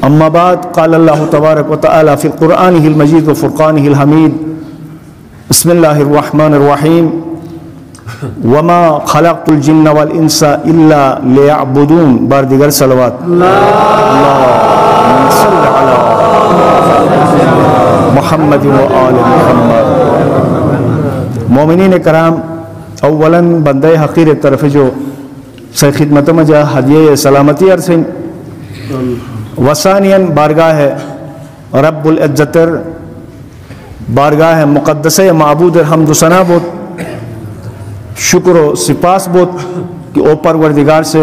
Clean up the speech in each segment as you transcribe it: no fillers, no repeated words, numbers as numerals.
اما بعد قال اللہ تبارک و تعالی فی قرآنہ المجید و فرقانہ الحمید بسم اللہ الرحمن الرحیم وما خلقت الجن والانس الا لیعبدون. بار دیگر صلوات اللہم صل علی محمد و آل محمد. مومنین کرام، اولاً بندے حقیر طرف جو سے خدمت مجا ہدیہ سلامتی عرصیں، وثانیاً بارگاہ رب العزتر بارگاہ مقدس معبود حمد و ثنا بود، شکر و سپاس بود کہ او پروردگار سے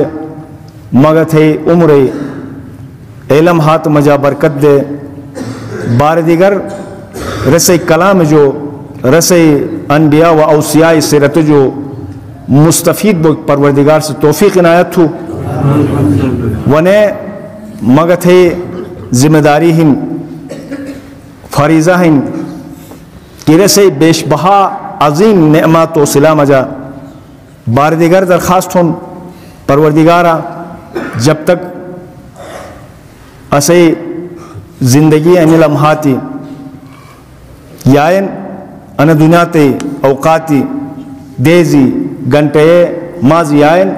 مگت ہے عمر علم ہاتھ مجا برکت دے. بار دیگر رسے کلام جو رسے انبیاء و اوصیاء سیرت جو مستفید بود پروردگار سے توفیق عنایت تھو ونے مگت ہے ذمہ داری ہن فریضہ ہن کہ رسے بیش بہا عظیم نعمت و سلام جا. بار دیگر درخواست ہن پروردگارا جب تک اسے زندگی ان لمحاتی یائن ان دنیا تے اوقاتی دیزی گھنٹے ماضی آئین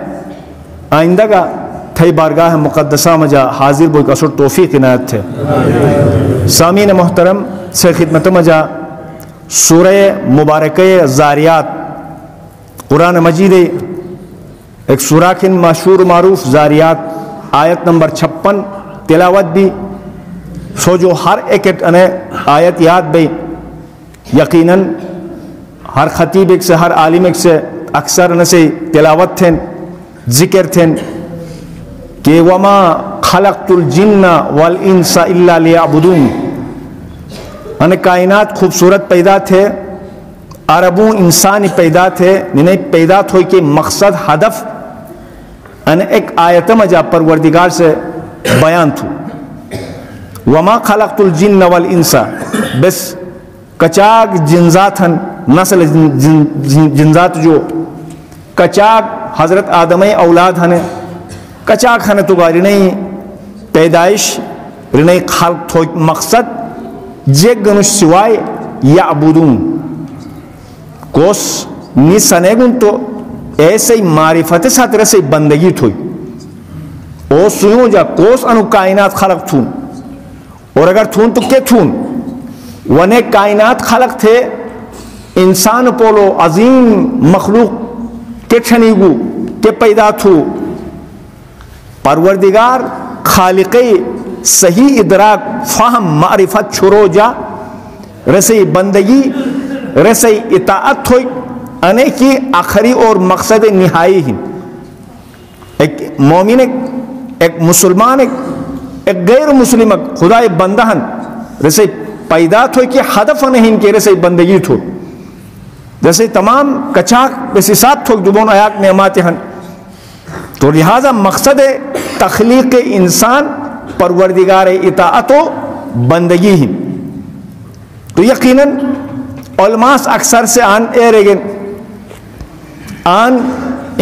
آئندہ کا تھئی بارگاہ مقدسہ مجا حاضر بوئی کسر توفیق عنایت تھے. سامعین محترم سے خدمت مجا سورہ مبارکہ زاریات قرآن مجید ایک سورہ کن مشہور معروف زاریات آیت نمبر 56 تلاوت بھی سو جو ہر ایک آیت یاد بھی یقیناً ہر خطیب ایک سے ہر عالم ایک سے اکثر نسے تلاوت تھیں ذکر تھیں کہ وما خلقت الجن والانس الا لیعبدون. ان کائنات خوبصورت پیدا تھے، عربوں انسانی پیدا تھے، ننہیں پیدا تھوئی کہ مقصد ہدف ان ایک آیت مجا پروردگار سے بیان تھو. وما خلقت الجن والانس بس کچاک جنزات ہن نسل جنزات جو کچاک حضرت آدم اولاد ہنے کچاک ہنے تو گاری نہیں پیدائش رنئی خلق تھوئی مقصد جیگ گنش سوائے یعبدون کوس نی سنیگن تو ایسے معرفت ساتھ رسے بندگی تھوئی او سنو جا کوس انو کائنات خلق تھون اور اگر تھون تو کیا تھون ونے کائنات خلق تھے انسان پولو عظیم مخلوق کے چھنیگو کے پیدا تھو پروردگار خالق صحیح ادراک فہم معرفت چھرو جا رسی بندگی رسی اطاعت ہوئی انے کی آخری اور مقصد نہائی ہی. ایک مومن ایک مسلمان ایک غیر مسلم خدا بندہن رسی پیدا ہوئی کہ ہدف نہیں کہ رسی بندگی تھو جیسے تمام کچاک ویسے ساتھ تھوک دبون آیات نعمات ہیں. تو لہذا مقصد تخلیق انسان پروردگار اطاعت و بندگی ہی. تو یقیناً علماء اکثر سے آن ایرگن آن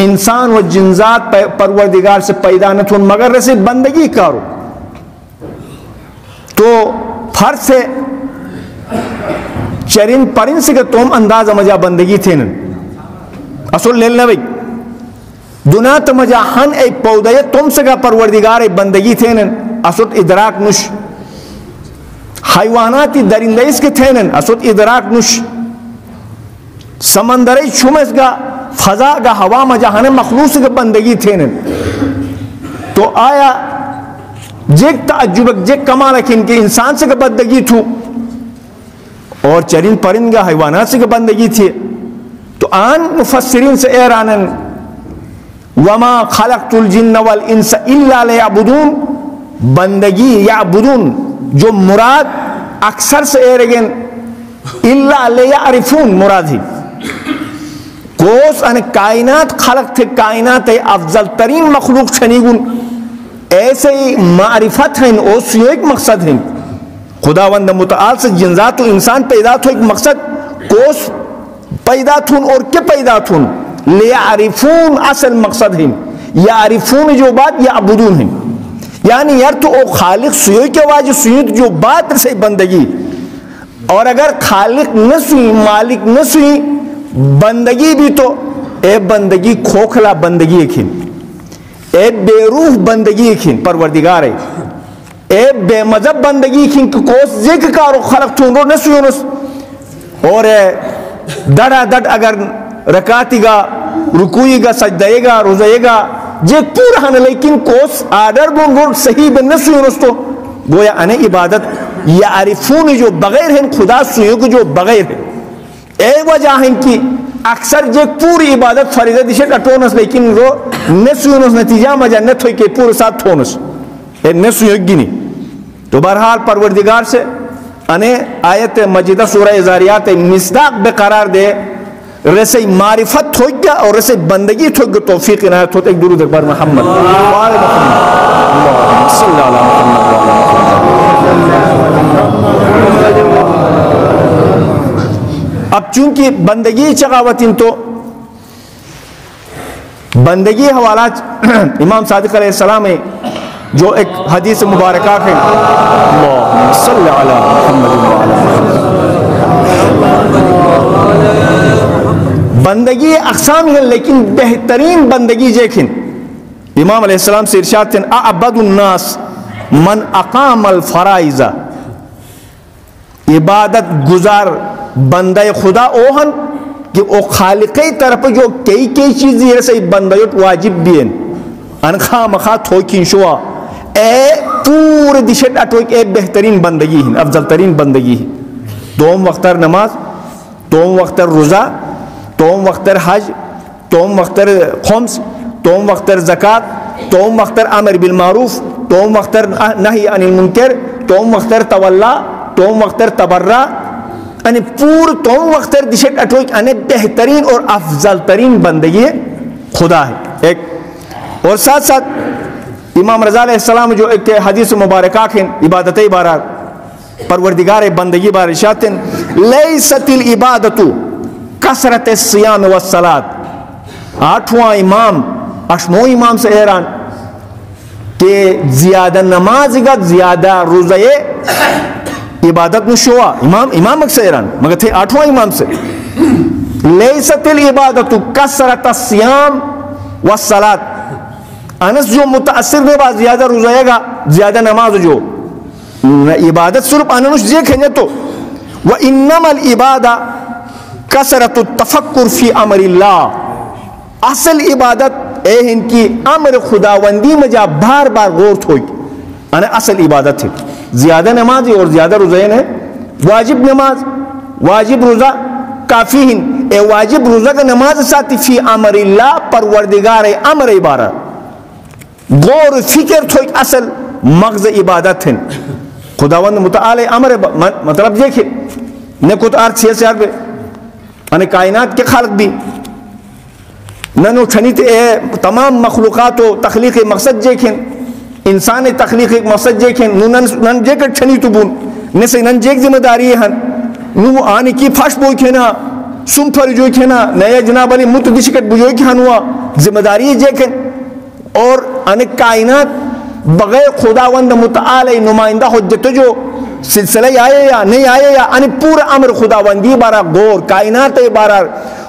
انسان و جنزات پروردگار سے پیدا نہ تھون مگر رسی بندگی کارو تو فرض سے چرین پرین سے کہ تم انداز مجا بندگی تھے اصول لیل نوی دنیا تو مجا ہن ایک پودے تم سے کہ پروردگار بندگی تھے اصول ادراک نش حیواناتی درندیس کے تھے اصول ادراک نش سمندری شمس کا فضا کا ہوا مجا ہن مخلوق سے کہ بندگی تھے تو آیا جیک تعجب جیک کمال رکھیں کہ انسان سے کہ بندگی تھو اور چرین پرندہ حیوانات سے کہ بندگی تھی. تو آن مفسرین سے ایرانن وما خلقت الجن والانس الا لیعبدون بندگی یعبدون جو مراد اکثر سے ایرگن الا لیعرفون مراد ہی کوس ان کائنات خلق تھے کائنات افضل ترین مخلوق چھنیگن ایسے ہی معرفت ہیں اوسیو ایک مقصد ہیں خداوند متعال سے جنزات و انسان پیدا تھو ایک مقصد کوس پیدا تھون اور کیا پیدا تھون لیعرفون اصل مقصد ہیں یعرفون جو بات یعبدون ہیں یعنی یار تو او خالق سوئی کے واجب سوئی جو بات سے بندگی، اور اگر خالق نہ سوئی مالک نہ سوئی بندگی بھی تو اے بندگی کھوکھلا بندگی اکھن، اے بے روح بندگی اکھن پروردگار ہے، اے بے مذہب بندگی اکھن کہ کوس ذکر کارو خلق تون رو نہ سوئنس، اور دڑا دڑ اگر رکاتی گا رکوئی گا سجدے گا روزے گا جے پورا ہن، لیکن کوس آڈر بن رو صحیح بن نہ سوئنس تو گویا انہیں عبادت یعرفون جو بغیر ہیں خدا سوئیں کو جو بغیر ہیں، اے وجہ ہیں کہ اکثر جے پوری عبادت فریضہ دیشے کٹونس لیکن رو نسوینس نتیجہ مجا نت ہوئی کہ پورے ساتھ تھونس اے نسوین گنی۔ تو بہرحال پروردگار سے انہیں آیت مجیدہ سورہ ذاریات مصداق بے قرار دے، رسی معرفت ہوئی گا اور رسی بندگی ہوئی گا، توفیق عنایت ہوتا۔ ایک درود اکبر محمد اللہم صلی اللہ علیہ وسلم۔ اب چونکہ بندگی چغاوتیں تو بندگی حوالات امام صادق علیہ السلام ہے جو ایک حدیث مبارکہ ہے، اللہم صلی علی محمد۔ بندگی اقسام ہیں لیکن بہترین بندگی جیکھن امام علیہ السلام سے ارشاد تھے اعبد الناس من اقام الفرائض، عبادت گزار بندہ خدا اوہن کہ او خالقی طرف جو کئی چیز یہ رسے بندیت واجب بھی ہیں انخواہ مخواہ تھوکین شوا اے پور دشت اٹوک اے بہترین بندگی ہیں، افضل ترین بندگی ہیں۔ دوم وقتر نماز، دوم وقتر روزہ، دوم وقتر حج، دوم وقتر خمس، دوم وقتر زکاة، دوم وقتر امر بالمعروف، دوم وقتر نہی عن المنکر، دوم وقتر تولا، دوم وقتر تبرہ، یعنی پور دوم وقتر دشت اٹوک یعنی بہترین اور افضل ترین بندگی خدا ہے ایک۔ اور ساتھ ساتھ امام رضا علیہ السلام جو ایک حدیث مبارکہ ہیں عبادت عبارات پروردگار بندگی بار ارشاد ہیں لیست العبادت کثرت الصیام والصلاۃ، آٹھواں امام اشمو امام سے ایران کہ زیادہ نماز گا زیادہ روزے عبادت نشوا امام اکثر ایران مگر تھے آٹھواں امام سے لیست العبادت کثرت الصیام والصلاۃ، انس جو متاثر دے با زیادہ روزہ گا زیادہ نماز جو عبادت صرف انس دیکھیں تو وانما العبادہ کثرت التفکر فی امر اللہ، اصل عبادت اے ان کی امر خداوندی میں جا بار بار غور ہوئی انہیں اصل عبادت ہے۔ زیادہ نماز اور زیادہ روزہ ہے واجب نماز واجب روزہ کافی ہیں، اے واجب روزہ کا نماز ساتھی فی امر اللہ پروردگار امر عبارت غور فکر تھوئی اصل مغز عبادت ہیں۔ خداوند متعالی امر مطلب یہ کہ نکت آرت سیاسیار بے انہیں کائنات کے خالق بھی ننو چھنیت اے تمام مخلوقات و تخلیق مقصد جیکھیں انسان تخلیق مقصد جیکھیں نن جیکر چھنی تو بون نسے نن جیک ذمہ داری ہے نو آنی کی پھاش بوئی کھینا سنپھر جوئی کھینا نیا جناب علی متدشکت بجوئی کھانوا ذمہ داری جیکھیں اور انہیں کائنات بغیر خداوند متعالی نمائندہ حجت جو سلسلہ آئے یا نہیں آئے یا انہیں پورا امر خداوندی بارا غور کائنات بارا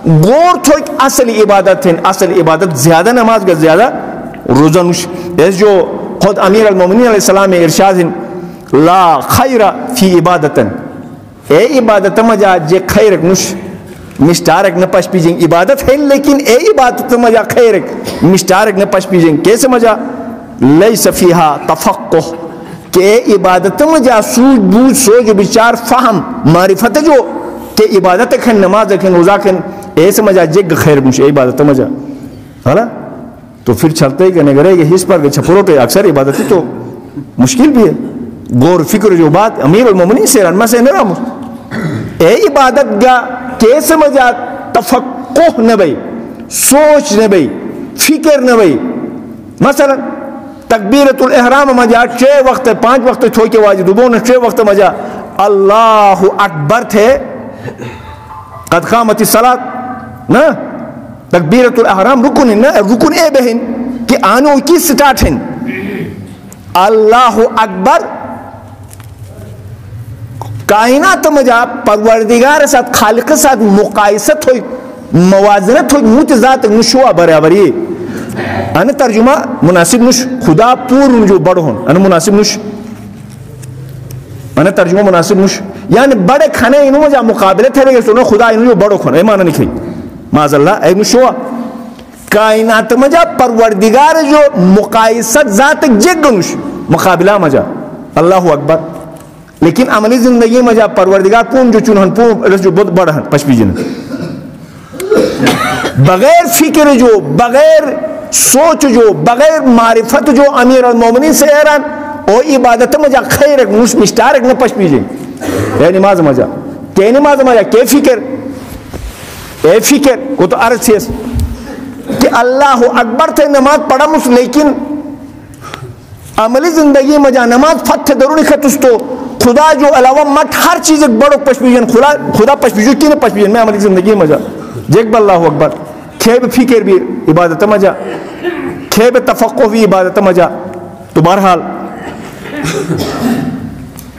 غور تو ایک اصل عبادت ہے۔ اصل عبادت زیادہ نماز کا زیادہ روزہ نش اس جو خود امیر المومنین علیہ السلام ارشاد ہیں لا خیر فی عبادت، اے عبادت مجا جے خیرک نش مشتارک نہ پش پیجیں عبادت ہے لیکن اے عبادت مجا خیرک مشتارک نہ پش پیجیں کیسے مجا لیس فیہا تفقہ کہ عبادت مجا سوچ بوجھ سوچ بچار فہم معرفت جو کہ عبادت کھن نماز کھن روزہ کھن ایسے مجا جگ خیر مش عبادت مجا ہے تو پھر چلتے ہی کہنے گرے کہ حس پر چھپروں پہ اکثر عبادت تو مشکل بھی ہے غور فکر جو بات امیر المومنین سے رنما سے نرام اے عبادت گا کیسے مجا تفقہ نہ بھئی سوچ نہ بھئی فکر نہ بھئی مثلا تکبیرت الاحرام مجا 6 وقت 5 وقت چھوئی کے واجب دوبون 6 وقت مجا اللہ اکبر تھے قد قامت الصلاۃ نا تکبیرت الاحرام رکن نا رکن اے بہن کہ آنو کی سٹارٹ ہیں اللہ اکبر کائنات مجا پروردگار ساتھ خالق ساتھ مقایست ہوئی موازنت ہوئی موت ذات نشوا برابری ان ترجمہ مناسب نش خدا پور جو بڑھ ہون ان مناسب نش ان ترجمہ مناسب نش یعنی بڑے کھانے انہوں مجا مقابلے تھے لیکن سنو خدا انہوں جو بڑھو کھن ایمانا نہیں کھئی معاذ اللہ ایک نشوا کائنات مجا پروردگار جو مقایست ذات جگ نش مقابلہ مجا اللہ اکبر لیکن عملی زندگی مجا پروردگار پون جو چونہن پون رس جو بہت بڑھن پشپی جن بغیر فکر جو بغیر سوچ جو بغیر معرفت جو امیر المومنین سے ایران او عبادت مجا خیر ایک مشتارک نہ پشپی جن اے نماز مجا کہ نماز مجا کہ فکر اے فکر کو تو عرض سیس کہ اللہ اکبر تھے نماز پڑھا مس لیکن عملی زندگی مجا نماز فتح ضروری خطس تو خدا جو علاوہ مت ہر چیز ایک بڑو پشپیجن خدا پشپیجن کی نہ پشپیجن میں عملی زندگی مجا جیک باللہ اکبر کھیب فکر بھی عبادت مجا کھیب تفقہ بھی عبادت مجا تو بہرحال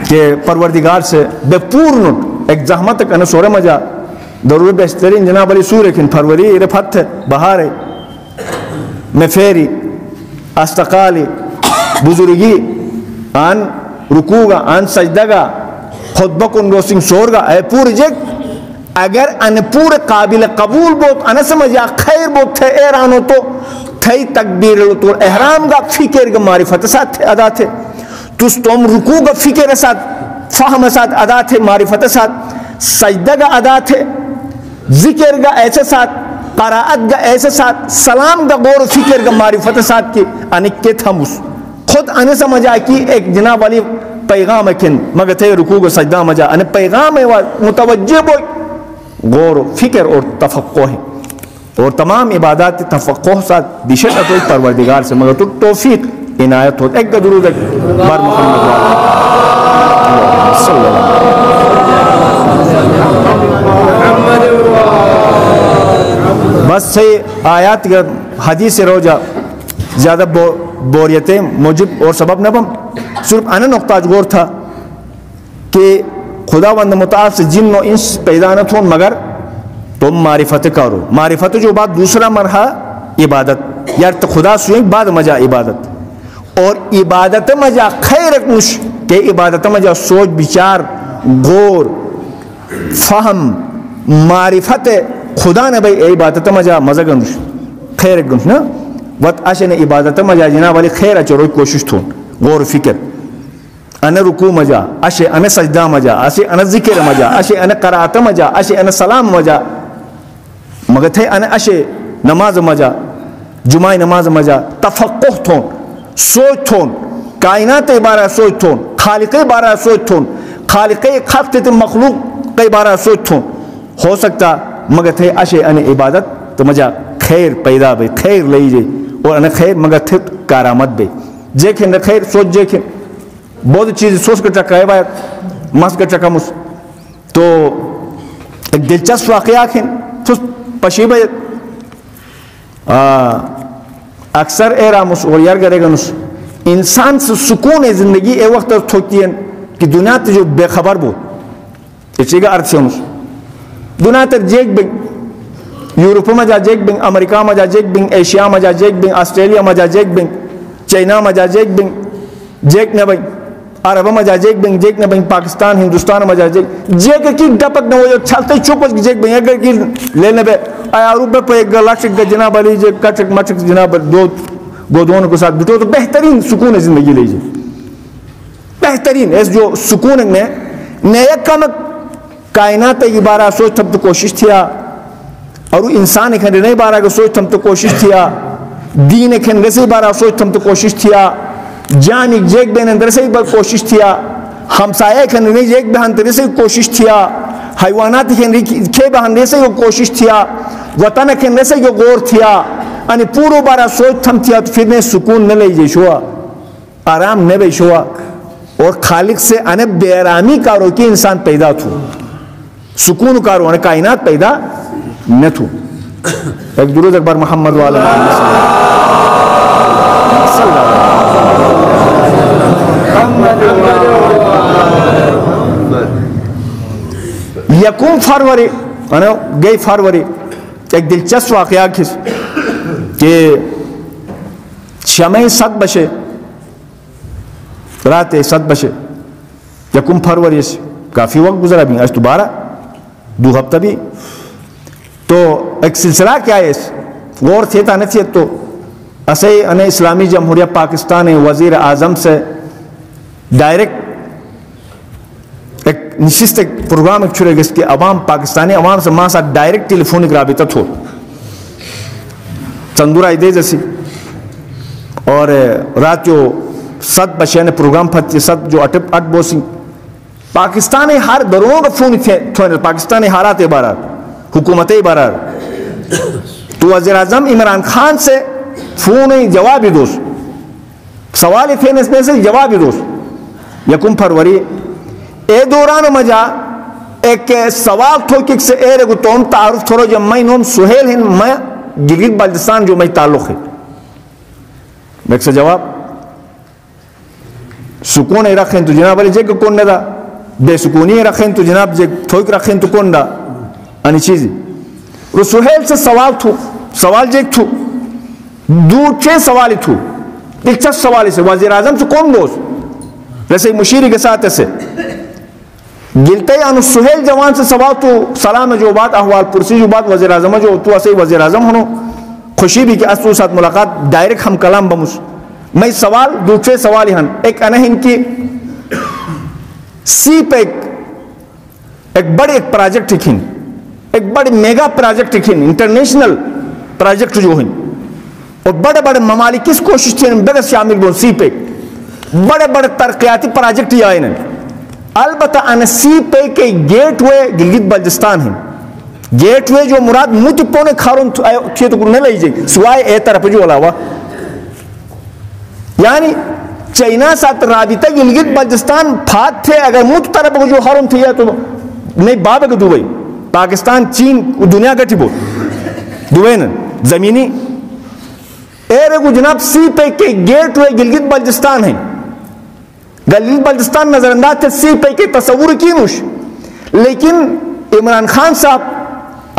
کہ پروردگار سے بے پورن ایک زحمت کا نسورہ مجا ضرور بہترین جناب علی سور لیکن فروری رفت ہے بہار ہے میں فیری استقالی بزرگی آن رکوگا آن سجدگا خطبہ کن روسنگ سورگا اے پور جگ اگر ان پور قابل قبول بوت ان سمجھا خیر بوت تھے ایرانو تو تھئی تکبیر تو احرام گا فکر گا معرفت ساتھ ادا تھے تس تم رکوع گا فکر ساتھ فہم ساتھ ادا تھے معرفت ساتھ سجدہ گا ادا تھے ذکر گا ایسے ساتھ قرآت گا ایسے ساتھ سلام گا غور فکر گا معرفت ساتھ کی انکے تھمس خود انہیں سمجھا کہ ایک جناب والی پیغام کن مگر تھے رکوع گا سجدہ مجھا انہیں پیغام متوجہ بوئی غور فکر اور تفقہ ہے اور تمام عبادات تفقہ ساتھ بشر اتوئی پروردگار سے مگر تو توفیق عنایت ہوتا ایک درود ایک بار محمد صلی اللہ بس سے آیات کا حدیث روجہ زیادہ بوریتیں موجب اور سبب نبم صرف انا نقطہ غور تھا کہ خدا وند متعال سے جن و انس پیدا نہ تھون مگر تم معرفت کرو معرفت جو بات دوسرا مرحلہ عبادت یار تو خدا سوئیں بعد مجا عبادت اور عبادت مجا خیر نش کہ عبادت مجا سوچ بچار غور فہم معرفت خدا نے بھائی عبادت مجا مزہ گنش خیر گنش نا وقت اشن عبادت مجا جناب والی خیر اچروئی کوشش تھون غور فکر انا رکوع مجا اشے انا سجدہ مجا اشے انا ذکر مجا اشے انا قرآت مجا اشے انا سلام مجا مگر تھے انا اشے نماز مجا جمعہ نماز مجا تفقہ تھون سوچ تھون کائنات بارہ سوچ تھون خالق بارہ سوچ تھون خالق خلق مخلوق کے بارہ سوچ تھون ہو سکتا مگر تھے اشے انا عبادت تو مجا خیر پیدا بے خیر لئی جے اور انا خیر مگر تھے کارآمد بے جیکھیں نہ خیر سوچ جیکھیں بہت چیز سوچ کر چکا ہے باید مس کر چکا مس تو ایک دلچسپ واقعہ کھیں تو پشیب اکثر اے رامس اور یار کرے گا نس انسان سے سکون زندگی اے وقت تھوکتی ہے کہ دنیا تے جو بے خبر بو اسی کا عرض سے نس دنیا تے جیک بنگ یورپ میں جا جیک بنگ امریکہ میں جا جیک بنگ ایشیا میں جا جیک بنگ آسٹریلیا میں جا جیک بنگ چائنا میں جا جیک بنگ جیک نہ بنگ عرب میں جا جیک بنگ جیک نہ بنگ پاکستان ہندوستان میں جا جیک جیک کی ڈپک نہ ہو چھلتے چوپس جیک بنگ اگر کی لینے بے آیا روپے پہ ایک لاشک جناب علی جیک کچک مچک جناب دو گودون کو ساتھ بٹو تو بہترین سکون زندگی لیجئے بہترین اس جو سکون میں نیک کمک کائنات کی بارہ سوچ تم تو کوشش تھیا اور انسان ایک نہیں بارہ کو سوچ تم تو کوشش تھیا دین ایک رسی بارہ سوچ تم تو کوشش تھیا جان ایک جیک بین اندر سے کوشش تھیا ہمسایہ ایک نہیں جیک بہن ترے سے کوشش تھیا حیوانات کے بہن سے کوشش تھیا وطن ایک سے غور تھیا یعنی پورو بارہ سوچ تھم تھیا تو پھر نے سکون نہ لے جی شوا آرام نہ بے شوا اور خالق سے انے بے آرامی کارو کی انسان پیدا تھو سکون کارو انے کائنات پیدا نہ تھو ایک درود اکبر محمد والا یکم فروری گئی فروری ایک دلچسپ واقعہ کس کہ شمع 7 بجے رات 7 بجے یکم فروری سے کافی وقت گزرا بھی آج دوبارہ 2 ہفتہ بھی تو ایک سلسلہ کیا ہے غور تھے تھا نہیں تو اسے اسلامی جمہوریہ پاکستان وزیر اعظم سے ڈائریکٹ ایک نشست ایک پروگرام ایک چھوڑے گا اس کے عوام پاکستانی عوام سے ماں ساتھ ڈائریکٹ ٹیلیفونک رابطہ تھو چندورہ دے جیسی اور رات جو 7 بجے نے پروگرام پھتی 7 جو 8 بوسی پاکستانی ہر دروں کا فون تھے پاکستانی حالات عبارات حکومت عبارات تو وزیر اعظم عمران خان سے فون جوابی دوست سوال تھے اس میں سے جوابی دوست یکم فروری اے دوران مجا ایک سوال تھو کہ سے اے رگو توم تعارف تھورو جب میں نوم سہیل ہیں میں گلگت بلتستان جو میں تعلق ہے ایک سے جواب سکون رکھیں تو جناب علی جگ کون دا بے سکونی رکھیں تو جناب جگ تھوک رکھیں تو کون دا انی چیزی رو سہیل سے سوال تھو سوال جگ تھو 2-6 سوالی تھو دلچسپ سوالی سے وزیر اعظم سے کون دوست ویسے مشیری کے ساتھ ایسے گلتے انو سہیل جوان سے سوال تو سلام جو بات احوال پرسی جو بات وزیر اعظم جو تو اسے وزیر اعظم ہونو خوشی بھی کہ اسو ساتھ ملاقات ڈائریکٹ ہم کلام بمس میں سوال 2-6 سوالی ہن ایک انہن کی سی پہ ایک بڑی ایک پراجیکٹ ہکھن ایک بڑی میگا پراجیکٹ ہکھن انٹرنیشنل پراجیکٹ جو ہیں اور بڑے بڑے ممالک کس کوشش تھے بڑے شامل بون سی پہ بڑے بڑے ترقیاتی پراجیکٹ ہی آئے البتہ ان سی پہ کے گیٹ وے گلگت بلتستان ہیں گیٹ وے جو مراد موتی پونے کھارون تھے تو نہیں لئی جائے سوائے اے طرف جو علاوہ یعنی چائنا ساتھ رابطہ گلگت بلتستان پھات تھے اگر موت طرف جو حرم تھے تو نہیں بابا کے دوبئی پاکستان چین دنیا کا ٹھیبو دوبئی نا زمینی اے رگو جناب سی پہ کے گیٹ وے گلگت بلتستان ہیں گلگت بلتستان نظر انداز تھے سی پہ کے تصور کی نوش لیکن عمران خان صاحب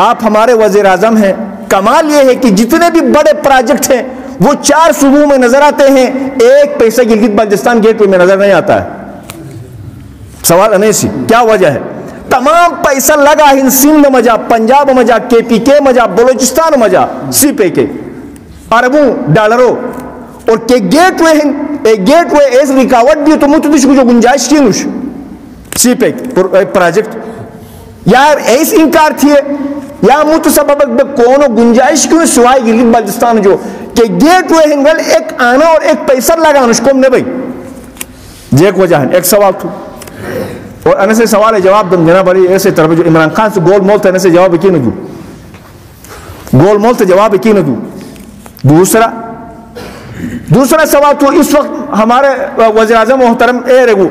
آپ ہمارے وزیر اعظم ہیں کمال یہ ہے کہ جتنے بھی بڑے پراجیکٹ ہیں وہ 4 صوبوں میں نظر آتے ہیں ایک پیسہ گلگت بلتستان گیٹ وے میں نظر نہیں آتا ہے سوال انیسی کیا وجہ ہے تمام پیسہ لگا ہن سندھ مجا پنجاب مجا KPK مجا بلوچستان مجا سی پہ کے اربوں ڈالروں اور کہ گیٹ وے ہیں ایک گیٹ وے ایس رکاوٹ بھی تو متدش کو جو گنجائش کی نوش سی پہ پراجیکٹ یار ایس انکار تھی یا متسبب کونو گنجائش کیوں سوائے گلگت بلتستان جو کہ گیٹ وے ہیں گل ایک آنا اور ایک پیسر لگا نوش کم نے بھئی جی ایک وجہ ہے ایک سوال تھو اور انہیں سے سوال ہے جواب دم جناب علی ایسے طرف جو عمران خان سے گول مول تھے انہیں سے جواب کی نہ دو گول مول تھے جواب کی نہ دو دوسرا سوال تو اس وقت ہمارے وزیر اعظم محترم اے رگو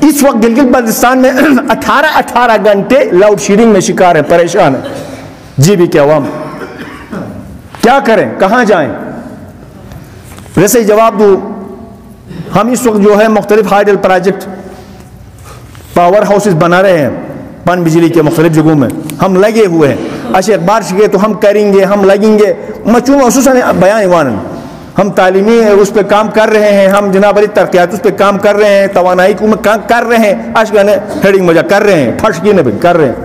اس وقت گلگت بلتستان میں 18 گھنٹے لاؤڈ شیڈنگ میں شکار ہیں پریشان ہیں جی بھی کیا عوام کیا کریں کہاں جائیں ویسے جواب دو ہم اس وقت جو ہے مختلف ہائیڈل پراجیکٹ پاور ہاؤسز بنا رہے ہیں پن بجلی کے مختلف جگہوں میں ہم لگے ہوئے ہیں اچھا اخبار شکے تو ہم کریں گے ہم لگیں گے مچون خصوصاً بیان ایوان ہم تعلیمی اس پہ کام کر رہے ہیں ہم جناب علی ترقیات اس پہ کام کر رہے ہیں توانائی کو میں کر رہے ہیں اشکانے ہیڈنگ مجھا کر رہے ہیں پھٹ کی نہیں کر رہے ہیں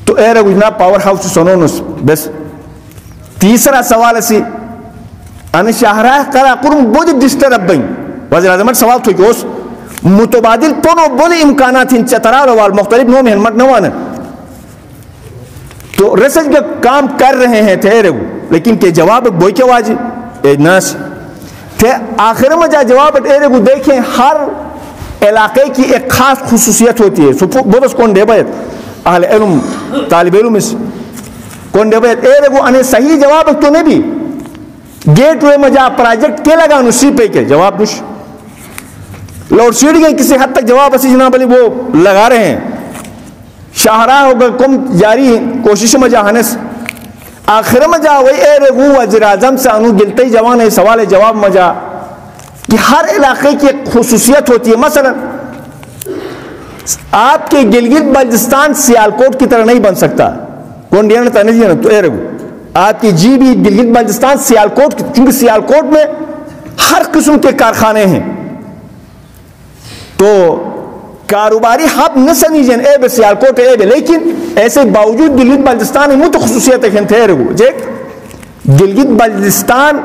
تو اے رگو جناب پاور ہاؤس سنونس بس تیسرا سوال اسی ان شاہراہ کرا قرم بودی ڈسٹرب بین وزیر اعظم سوال تھو کہ اس متبادل پونو بودی امکانات ہیں چترال وال مختلف نوم ہنمت نوانا تو ریسرچ کا کام کر رہے ہیں تھے رگو لیکن کہ جواب بوئی کے واجی ناس تھے آخر میں جا جواب اے رگو دیکھیں ہر علاقے کی ایک خاص خصوصیت ہوتی ہے بہت اس کون دے بیت اہل علم طالب علم اس کون دے بیت اے رگو انہیں صحیح جواب تو نہیں بھی گیٹ وے میں جا پراجیکٹ کے لگا انہوں سی پہ کے جواب نش لوڈ شیڈنگ کسی حد تک جواب اسی جناب علی وہ لگا رہے ہیں شاہراہ ہوگا کم جاری کوشش میں جا ہنس آخر میں جا وہی اے رگو وزیر اعظم سے انہوں گلتے جوان ہے سوال جواب میں جا کہ ہر علاقے کی ایک خصوصیت ہوتی ہے. مثلا آپ کے گلگت بلتستان سیالکوٹ کی طرح نہیں بن سکتا. کون ڈینا تھا نہیں تو اے رگو آپ کی جی بھی گلگت بلتستان سیالکوٹ، چونکہ سیالکوٹ میں ہر قسم کے کارخانے ہیں تو کاروباری ہب نہ سمجھیں اے بے سیالکوٹ اے بے، لیکن ایسے باوجود گلگت بلتستان میں تو خصوصیت ہے رگو جیک گلگت بلتستان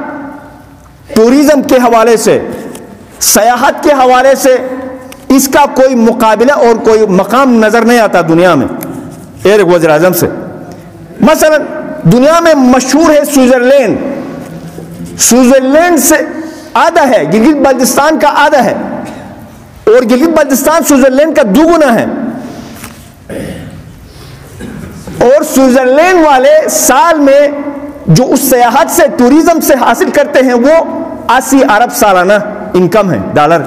ٹوریزم کے حوالے سے، سیاحت کے حوالے سے اس کا کوئی مقابلہ اور کوئی مقام نظر نہیں آتا دنیا میں ایر وزیر اعظم سے. مثلا دنیا میں مشہور ہے سوئٹزرلینڈ، سوئٹزرلینڈ سے آدھا ہے، گلگت بلتستان کا آدھا ہے، اور گلگت بلتستان سوئٹزرلینڈ کا دوگنا ہے. اور سوئٹزرلینڈ والے سال میں جو اس سیاحت سے ٹوریزم سے حاصل کرتے ہیں وہ 80 ارب سالانہ انکم ہے ڈالر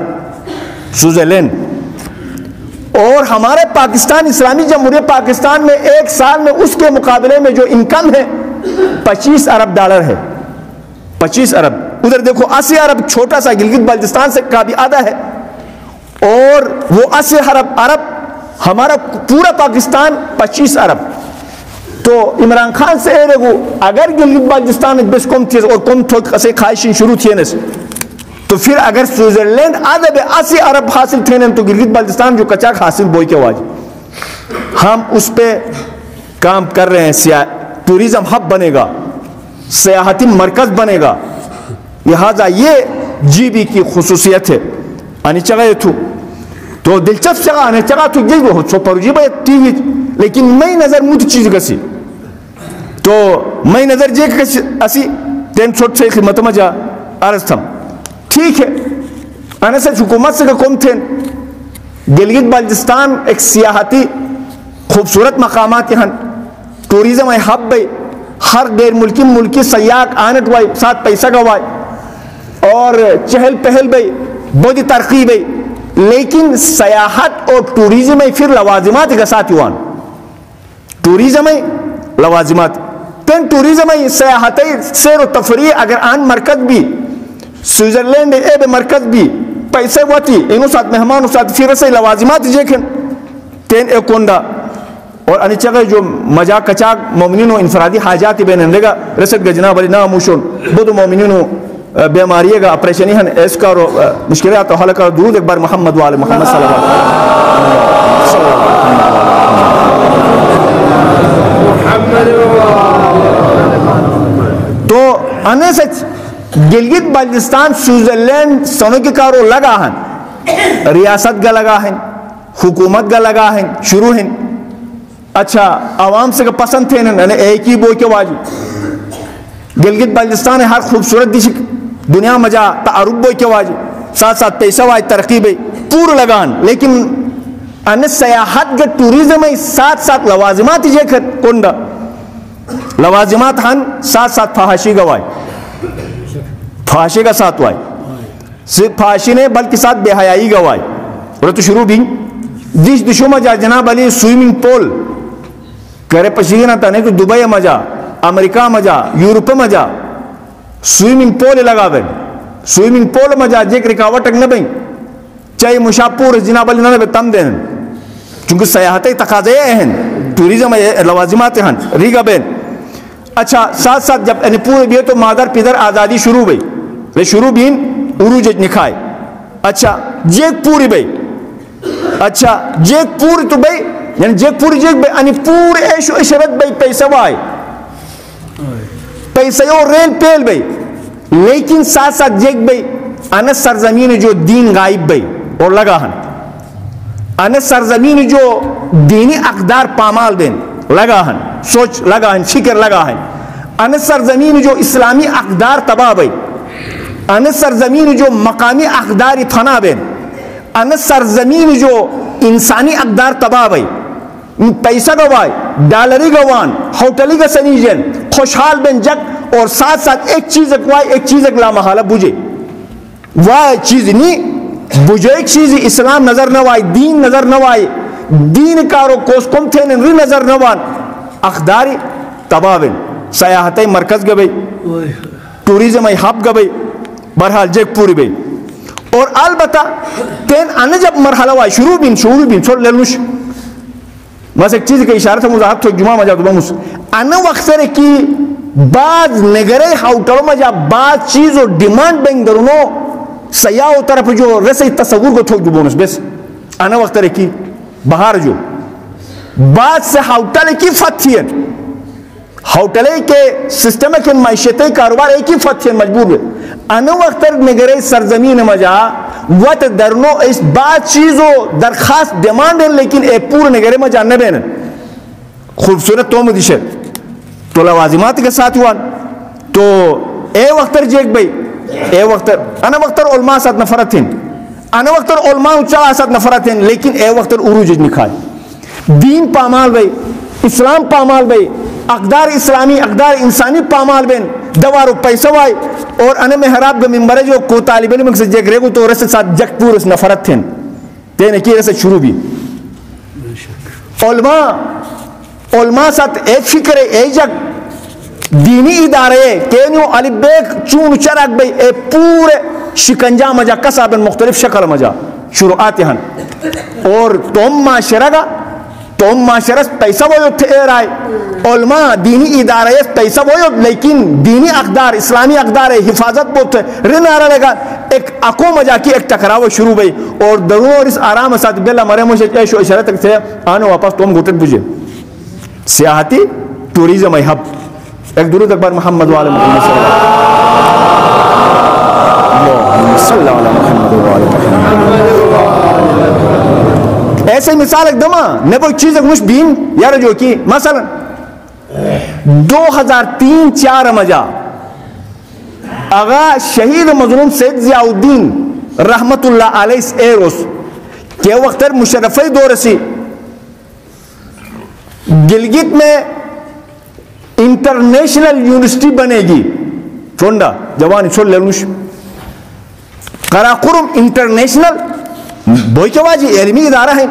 سوئٹزرلینڈ. اور ہمارے پاکستان اسلامی جمہوریہ پاکستان میں ایک سال میں اس کے مقابلے میں جو انکم ہے 25 ارب ڈالر ہے. 25 ارب. ادھر دیکھو 80 ارب چھوٹا سا گلگت بلتستان سے کا بھی آدھا ہے، اور وہ 80 ارب ہمارا پورا پاکستان 25 ارب. تو عمران خان سے رگو اگر گلگت بلتستان بس کم چیز اور کم تھوک اسے خواہشیں شروع تھے تو پھر اگر سوئٹزرلینڈ آدھے بے 80 ارب حاصل تھے تو گلگت بلتستان جو کچاک حاصل بوئی کے واجب. ہم اس پہ کام کر رہے ہیں. ٹوریزم ہب بنے گا، سیاحتی مرکز بنے گا، لہذا یہ جی بی کی خصوصیت ہے. آنی چگہ تو دلچسپ جگہ آنے چگہ تو یہ ہو سو پر جی بھائی ٹی وی، لیکن میں نظر مجھ چیز گسی تو میں نظر جے کہ اسی تین چھوٹ سے خدمت میں جا عرض تھا. ٹھیک ہے آنے سے حکومت سے کم تھے. گلگت بلتستان ایک سیاحتی خوبصورت مقامات ہیں، ٹوریزم ہے ہب بھائی، ہر غیر ملکی سیاح آنٹ وائی ساتھ پیسہ گوائی اور چہل پہل بھائی بہت ترقی بھائی. لیکن سیاحت اور ٹوریزم ہے پھر لوازمات کا ساتھ یوان. ٹوریزم ہے لوازمات تین ٹوریزم ہے سیاحت سیر و تفریح. اگر آن مرکز بھی سوئٹزرلینڈ اے بے مرکز بھی پیسے واتی انہوں ساتھ مہمانوں ساتھ پھر سے لوازمات جیکن تین ایک کونڈا. اور انہی چگہ جو مجا کچاک مومنین و انفرادی حاجات بین اندگا رسد گا جناب علی ناموشن بدو مومنین و بیماریے گا اپریشنی ہن ایس کا مشکلات و حل کا درود ایک بار محمد وآل محمد صلی اللہ علیہ وسلم. تو انہیں سے گلگت بلتستان سوئٹزرلینڈ سنو کی کارو لگا ہن، ریاست کا لگا ہن، حکومت کا لگا ہن، شروع ہن. اچھا عوام سے پسند تھے انہیں ایک ہی بوئی کے واجب. گلگت بلتستان ہر خوبصورت دیش دنیا مجا تعارف بوئی کے واجب، ساتھ ساتھ پیسہ واج ترقی بھائی پور لگان. لیکن انہیں سیاحت کا ٹوریزم ہے ساتھ ساتھ لوازمات جے کنڈا لوازمات ہن ساتھ ساتھ فحاشی گوائی، فحاشی کا ساتھ وائی صرف فحاشی نے بلکہ ساتھ بے حیائی گوائی. اور تو شروع بھی دیش دشو مجا جناب علی سوئمنگ پول کرے پشیگنا تا نہیں تو دبئی مجا، امریکہ مجا، یورپ مجا سوئمنگ پول لگا بین. سوئمنگ پول مجا جیک رکاوٹک نہ بین چاہیے مشاپور جناب علی نہ تم دین چونکہ سیاحتی تقاضے ہیں ٹوریزم لوازمات ہیں ریگا بین. اچھا ساتھ ساتھ جب انہیں پورے بھی تو مادر پیدر آزادی شروع بھئی وہ شروع بین عروج نکھائے. اچھا جیک پوری بھئی، اچھا جیک پوری تو بھئی یعنی جیک پوری جیک بھئی انہیں پورے عیش و عشرت بھئی پیسہ وائے پیسہ اور ریل پیل بھئی. لیکن ساتھ ساتھ جیک بھئی انہیں سرزمین جو دین غائب بھئی اور لگا ہن، انہیں سرزمین جو دینی اقدار پامال بین لگا ہن، سوچ لگا ہن، فکر لگا ہن. انہیں سرزمین جو اسلامی اقدار تباہ بھئی، انہیں سرزمین جو مقامی اقدار فنا بین، انہیں سرزمین جو انسانی اقدار تباہ بھئی. پیسہ گوائے ڈالری گوان ہوٹلی کا سنیجن خوشحال بن جگ. اور ساتھ ساتھ ایک چیز اکوائے ایک چیز اک لا محالہ بجے واہ چیز نہیں بجے ایک چیز اسلام نظر نہ وائے، دین نظر نہ وائے، دین کارو کوس کم تھے نری نظر نہ وان اقداری تباہ بن. سیاحتی مرکز گبئی ٹوریزم ہب گبئی بہرحال جیک پوری بھئی. اور البتہ تین انا جب مرحلہ وای شروع بین چھوڑ لیلوش بس ایک چیز کا اشارہ تھا مزاحب تو جمعہ مجا دو مس انا وقت کی بعض نگرے ہاؤٹروں میں جا بعض چیز اور ڈیمانڈ بینگ درونو سیاح طرف جو رسی تصور کو تھوک دو بونس بس انا وقت کی بہار جو بعد سے ہوٹل کی فتھین ہوٹلے کے سسٹم کے معیشتی کاروبار ایک ہی فتھین مجبور ہے انا وقت نگرے سرزمین مجا وقت درنو اس بعض چیزوں درخواست ڈیمانڈ ہے لیکن اے پور نگرے مجا نہ بین خوبصورت تو مدیشت تو لوازمات کے ساتھ ہوا تو اے وقت جیک بھائی اے وقت انا وقت علماء ساتھ نفرت ہیں انا وقت علماء اچھا ساتھ نفرت ہیں لیکن اے وقت عروج نکھائے دین پامال بھائی اسلام پامال بھائی اقدار اسلامی اقدار انسانی پامال بین دوارو پیسہ وائی اور انا محراب کا ممبر جو کو طالب علم سے جگ رہے گو تو رس ساتھ جگ پور اس نفرت تھیں تینے کی رس شروع بھی علماء ساتھ ایک فکر ایک جگ دینی ادارے کینیو علی بیک چون چرک بھائی اے پورے شکنجا مجا کسابن مختلف شکل مجا شروعات ہن اور تم معاشرہ گا تم معاشرہ پیسہ وہ تھے رائے علماء دینی ادارے پیسہ وہ لیکن دینی اقدار اسلامی اقدار حفاظت بہت رنارا لگا ایک اکو مجا کی ایک ٹکراو شروع بھئی اور درون اور اس آرام ساتھ بلا مرے مجھے عیش و اشارت تک تھے آنے واپس تم گھٹت بجے سیاحتی ٹوریزم ہب ایک درود اکبر محمد وعلی محمد صلی اللہ علیہ محمد وعلی محمد ایسے مثال ایک دمہ نے کوئی چیز ایک مش بین یار جو کی مثلا 2003-4 مجا اغا شہید مظلوم سید ضیاء الدین رحمت اللہ علیہ ایروس کے وقت مشرفی دور سی گلگت میں انٹرنیشنل یونیورسٹی بنے گی چونڈا جوانی چھوڑ لینوش قراقرم انٹرنیشنل بوئی کے واجی علمی ادارہ ہیں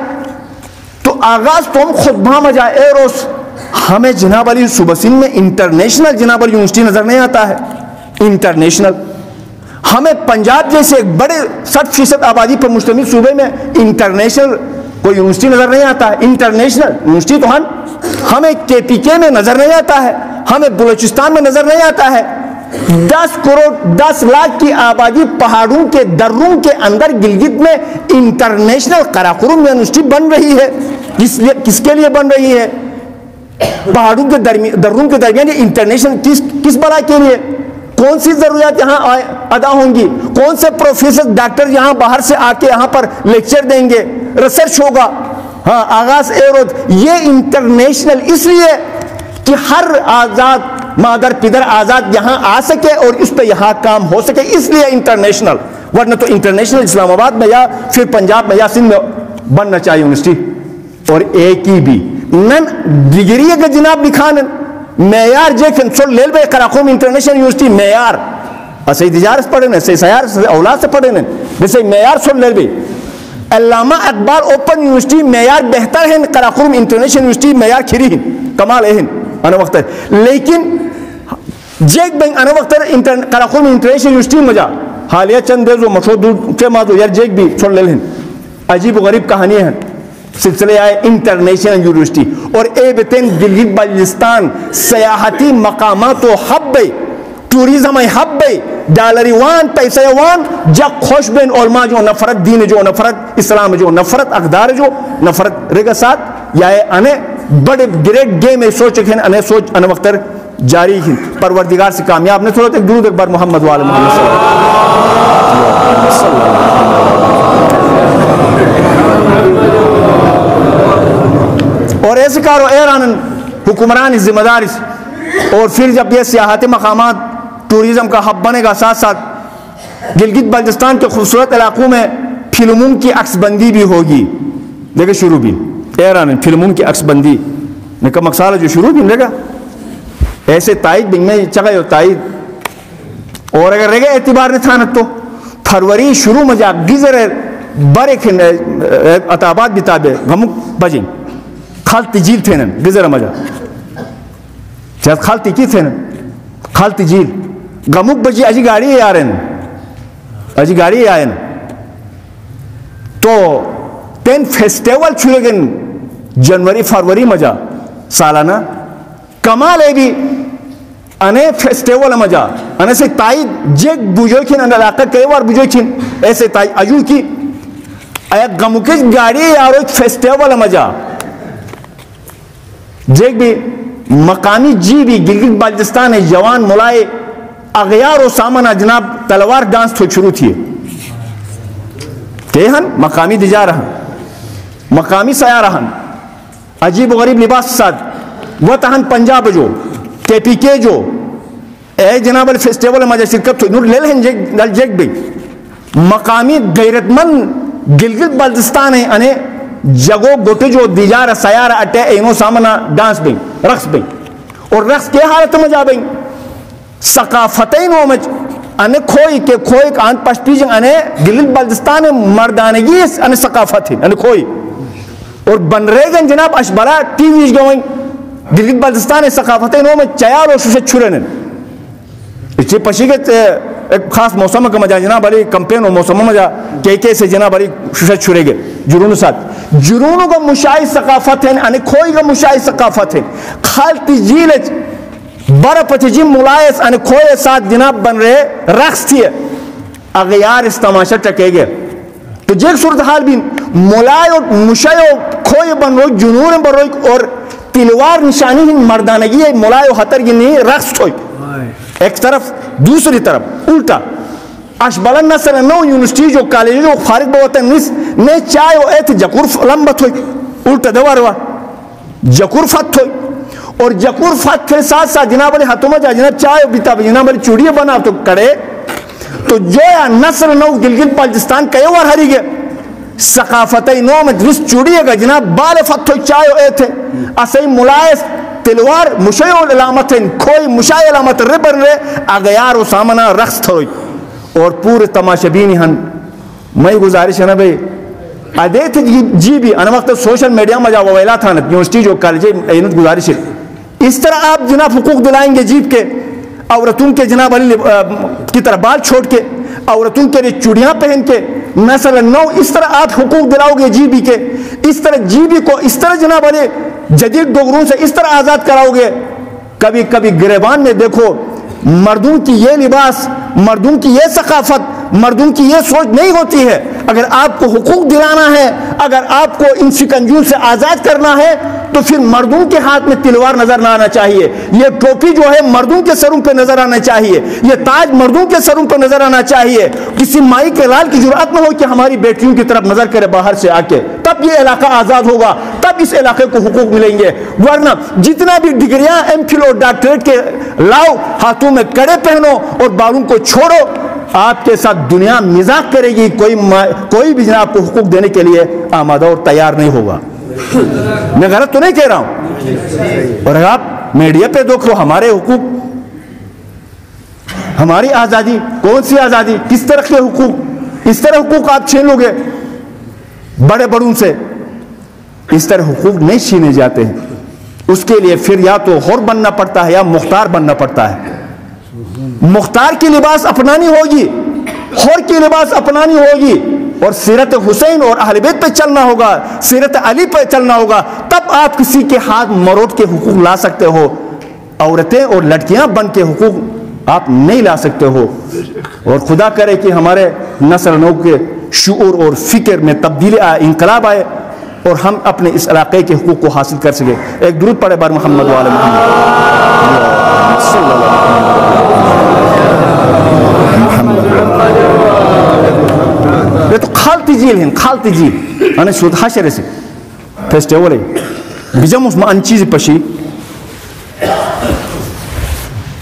تو آغاز تو ہم خطبہ مجا ایروس ہمیں جناب علی صوبہ سندھ میں انٹرنیشنل جناب علی یونیورسٹی نظر نہیں آتا ہے انٹرنیشنل ہمیں پنجاب جیسے ایک بڑے 60% آبادی پر مشتمل صوبے میں انٹرنیشنل کوئی یونیورسٹی نظر نہیں آتا ہے انٹرنیشنل یونیورسٹی تو ہمیں کے پی کے میں نظر نہیں آتا ہے ہمیں بلوچستان میں نظر نہیں آتا ہے 10 کروڑ 10 لاکھ کی آبادی پہاڑوں کے دروں کے اندر گلگت میں انٹرنیشنل قراقرم یونیورسٹی بن رہی ہے کس کے لیے بن رہی ہے پہاڑوں کے دروں کے درمیان یہ انٹرنیشنل کس بلا کے لیے کون سی ضروریات یہاں ادا ہوں گی کون سے پروفیسر ڈاکٹر یہاں باہر سے آ کے یہاں پر لیکچر دیں گے ریسرچ ہوگا ہاں آغاز ایرود یہ انٹرنیشنل اس لیے کہ ہر آزاد مادر پدر آزاد یہاں آ سکے اور اس پہ یہاں کام ہو سکے اس لیے انٹرنیشنل ورنہ تو انٹرنیشنل اسلام آباد میں یا پھر پنجاب میں یا سندھ میں بننا چاہیے یونیورسٹی اور ایک ہی بھی نن ڈگری کا جناب لکھانن معیار جے کنسول لیل بے قراقرم انٹرنیشنل یونیورسٹی معیار اسے تجارت پڑھے نا سے سیار سے اولاد سے پڑھے نا جیسے معیار سول لیل بے علامہ اقبال اوپن یونیورسٹی معیار بہتر ہے قراقرم انٹرنیشنل یونیورسٹی معیار کھری ہیں کمال ہے انا وقت لیکن جیک بینگ انا وقت قراقرم انٹرنیشنل یونیورسٹی مجا حالیہ چند دیزو مشہور دور کے مادو یار جیک بھی چھوڑ لیل ہیں عجیب و غریب کہانی ہے سلسلے آئے انٹرنیشنل یونیورسٹی اور اے بتین گلگت بلتستان سیاحتی مقامات و حب ٹوریزم حب ڈالری وان پیسے وان جب خوش بین علماء جو نفرت دین جو نفرت اسلام جو نفرت اقدار جو نفرت رگا ساتھ یا انے بڑے گریٹ گیم ہے سوچ ہیں انے سوچ انے وقت جاری ہیں پروردگار سے کامیاب نے تھوڑا ایک درود اکبر محمد وعلی محمد صلی اللہ اور ایسے کارو ایران حکمران ذمہ داری اور پھر جب یہ سیاحتی مقامات ٹوریزم کا ہب بنے گا ساتھ ساتھ گلگت بلتستان کے خوبصورت علاقوں میں فلموں کی عکس بندی بھی ہوگی دیکھیں شروع بھی ایران فلموں کی عکس بندی نے کا مقصد جو شروع بھی لگا ایسے تائید بنگ میں چگہ تائید اور اگر رگے اعتبار نے تھا تو فروری شروع میں جا گزر برے اتابات بتابے غمک بجیں خالتی جیل تھے نن گزر مجا چاہت خالتی کی تھے نن خالتی جیل غمک بجی اجی گاڑی آرین اجی گاڑی آئین تو تین فیسٹیول چھوڑے گن جنوری فروری مجا سالانہ کمال ہے بھی انے فیسٹیول مجا انے سے تائی جگ بوجھو کھن انے علاقہ کئی وار بوجھو کھن ایسے تائی ایو کی ایا گمکش گاڑی یارو ایک فیسٹیول مجا جگ بھی مقامی جی بھی گلگت بلتستان ہے جوان ملائے اغیار و سامنا جناب تلوار ڈانس تو شروع تھی کہ ہن مقامی دجا رہن مقامی سیا رہن عجیب و غریب لباس ساتھ وہ تہن پنجاب جو کے پی کے جو اے جناب فیسٹیول مجا شرکت نور لے لہن جگ بھی مقامی غیرت مند گلگت بلتستان ہے انے جگو گوٹے جو دیجار سیار اٹے اینو سامنا ڈانس بھی رقص بھی اور رقص کے حالت مجا بھی ثقافتین ومج انے کھوئی کے کھوئی کانت پشپیجن انے گلگت بلتستان مردانگی انے ثقافت ہیں انے کھوئی اور بن ریگن جناب اشبرا ٹی ویز گوئیں گلگت بلتستان ثقافتین ومج چیار و شوشت چھرنن اچھے پشیگت ایک خاص موسم کا مجا جناب علی کمپین و موسم مجا کے سے جناب علی شوشت چھرے گے جرون ساتھ جرونوں کا مشاہی ثقافت ہیں انے کھوئی کا مشاہی ثقافت ہیں خالتی جیلج برا پچھے جی ملائس ان کھوئے ساتھ جناب بن رہے رقص تھی اغیار اس تماشا ٹکے گئے تو جیک صورتحال بھی ملائے اور مشاہی کھوئے بن روئی جنون بن روئی اور تلوار نشانی ہی مردانگی ہے ملائے و حتر گنی رقص ہوئی ایک طرف دوسری طرف الٹا اشبالن نسل نو یونیورسٹی جو کالج جو خارج بہت نس نے چائے و ایت جکور لمبت ہوئی الٹا دوار ہوا جکور فت ہوئی اور جکور فت کے ساتھ ساتھ جناب علی ہاتھوں جا جناب چائے بیتا جناب علی چوڑیے بنا تو کڑے تو جو یا نسل نو گلگت بلتستان کئی وار ہری گئے ثقافتی نو میں درست چوڑیے گا جناب بال فت ہوئی چائے و ایت ہے اسی ملائس تلوار مشائی علامت ہیں کھوئی مشائی علامت ربر رہے اغیار و سامنا رقص تھوئی اور پورے تماشبینی ہن میں گزارش ہے نا بھئی ادیت جی بھی انا وقت سوشل میڈیا میں جا ویلا تھا یونیورسٹی جو کالج اینت گزارش ہے اس طرح آپ جناب حقوق دلائیں گے جیب کے عورتوں کے جناب علی کی طرح بال چھوڑ کے عورتوں کے لیے چوڑیاں پہن کے مثلا نو اس طرح آپ حقوق دلاؤ گے جی بی کے اس طرح جی بی کو اس طرح جناب علی جدید ڈوگروں سے اس طرح آزاد کراؤ گے کبھی کبھی گریبان میں دیکھو مردوں کی یہ لباس مردوں کی یہ ثقافت مردوں کی یہ سوچ نہیں ہوتی ہے اگر آپ کو حقوق دلانا ہے اگر آپ کو ان شکنجوں سے آزاد کرنا ہے تو پھر مردوں کے ہاتھ میں تلوار نظر نہ آنا چاہیے یہ ٹوپی جو ہے مردوں کے سروں پہ نظر آنا چاہیے یہ تاج مردوں کے سروں پہ نظر آنا چاہیے کسی مائی کے لال کی جرأت نہ ہو کہ ہماری بیٹیوں کی طرف نظر کرے باہر سے آ کے تب یہ علاقہ آزاد ہوگا تب اس علاقے کو حقوق ملیں گے ورنہ جتنا بھی ڈگریاں ایم فل اور ڈاکٹریٹ کے لاؤ ہاتھوں میں کڑے پہنو اور بالوں کو چھوڑو آپ کے ساتھ دنیا مزاق کرے گی کوئی بھی جناب کو حقوق دینے کے لیے آمادہ اور تیار نہیں ہوگا میں غلط تو نہیں کہہ رہا ہوں اور اگر آپ میڈیا پہ دیکھو ہمارے حقوق ہماری آزادی کون سی آزادی کس طرح کے حقوق اس طرح حقوق آپ چھین لو گے بڑے بڑوں سے اس طرح حقوق نہیں چھینے جاتے ہیں اس کے لیے پھر یا تو حر بننا پڑتا ہے یا مختار بننا پڑتا ہے مختار کی لباس اپنانی ہوگی حر کی لباس اپنانی ہوگی اور سیرت حسین اور اہل بیت پہ چلنا ہوگا سیرت علی پہ چلنا ہوگا تب آپ کسی کے ہاتھ مروٹ کے حقوق لا سکتے ہو عورتیں اور لڑکیاں بن کے حقوق آپ نہیں لا سکتے ہو اور خدا کرے کہ ہمارے نسل نو کے شعور اور فکر میں تبدیلی آئے انقلاب آئے اور ہم اپنے اس علاقے کے حقوق کو حاصل کر سکے ایک درود پڑھے بار محمد وعلی محمد صلی اللہ یہ تو خالتی جیل ہیں خالتی جیل انا سود حشر سے فیسٹیول ہے بجم اس میں ان چیز پشی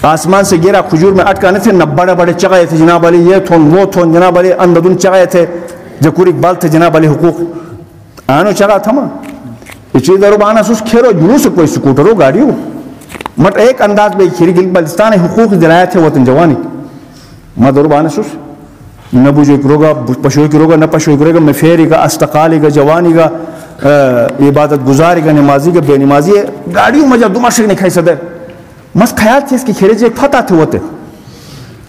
آسمان سے گرا کھجور میں اٹکانے تھے نہ بڑے بڑے چغائے تھے جناب علی یہ تھون وہ تھون جناب علی اندھون چغائے تھے جکور اقبال تھے جناب علی حقوق آنو چغا تھا ماں یہ چیز درو بانا سوس کھیرو جنو سے کوئی سکوٹر ہو گاڑی ہو مٹ ایک انداز میں کھیری گلگت بلتستان حقوق دلائے تھے وطن جوانی ماں درو بانا سوس نہ بوجھو کرو گا پشوئی کرو گا نہ پشوئی کرو گا میں فیری گا استقالی گا جوانی گا عبادت گزاری گا نمازی گا بے نمازی گاڑیوں میں جب دو ماشک نہیں کھائی صدر مس خیال تھے اس کی کھیرے جے فتح تھے ہوتے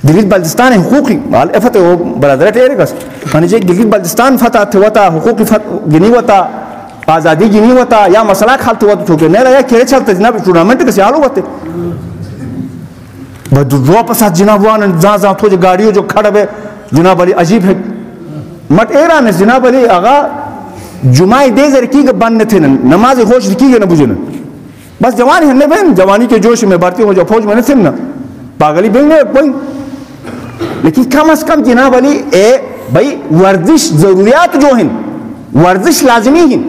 گلگت بلتستان حقوقی مال افت وہ برادرت ایرگس یعنی جے گلگت بلتستان فتح تھوتا حقوقی گنی ہوتا آزادی گنی ہوتا یا مسئلہ کھال تو تو کہ نہیں یا کھیلے چلتے جناب ٹورنامنٹ کے سیال ہوتے بدو پسات جناب وان زاں تو جو گاڑیوں جو کھڑا ہے جناب علی عجیب ہے مت ایران جناب علی آغا جمعہ دے زر کی بند تھے نماز ہوش کی گے نہ بجن بس جوان ہیں بہن جوانی کے جوش میں بھرتی ہو جو فوج میں تھے نا پاگلی بہن کوئی لیکن کم از کم جناب علی اے بھائی ورزش ضروریات جو ہیں ورزش لازمی ہیں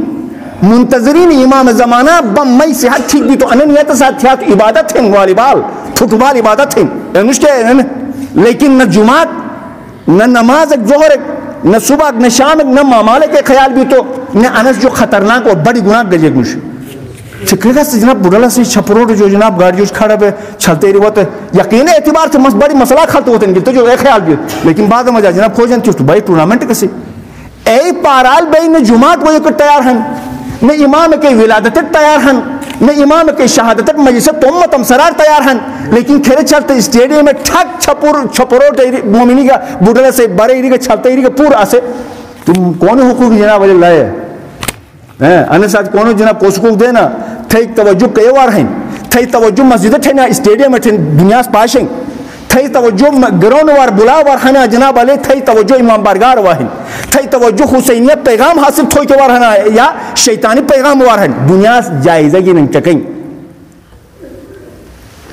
منتظرین امام زمانہ بم مئی صحت ٹھیک بھی تو اننیت ساتھیات عبادت ہیں والی بال فٹ بال عبادت ہیں لیکن نہ جماعت نہ نماز ظہر نہ صبح نہ شام نہ مامالے کے خیال بھی تو نہ انس جو خطرناک اور بڑی گناہ گجے گوش فکر سے جناب بڑھلا سے چھپروٹ جو جناب گاڑیوں کھڑا ہے چلتے رہی ہوتے یقین اعتبار سے بڑی مسئلہ کھلتے ہوتے ہیں تو جو ایک خیال بھی لیکن بعد میں جناب کھو جانتی ہو بھائی ٹورنامنٹ کسی اے پارال بھائی نہ جماعت وہ ایک تیار ہیں نہ امام کے ولادت تیار ہیں نہ امام کے شہادت مجلس تومت امسرار تیار ہیں لیکن کھیلے چلتے اسٹیڈیم میں ٹھک چھپروٹ مومنی کا بڑھلا سے بڑے ہی کا چلتے ہی کا پورا سے تم کون حقوق جناب علی لائے انہیں ساتھ کونو جناب کو حقوق دینا تھے توجہ کئی وار ہیں تھے توجہ مسجد تھے نا اسٹیڈیم میں تھے دنیا پاشیں تھے توجہ گراؤنڈ وار بلا وار ہے نا جناب علی تھے توجہ امام بارگار وار ہیں تھے توجہ حسینیت پیغام حاصل تھوئی کے وار ہے نا یا شیطانی پیغام وار ہیں دنیا جائزہ کی نہیں چکیں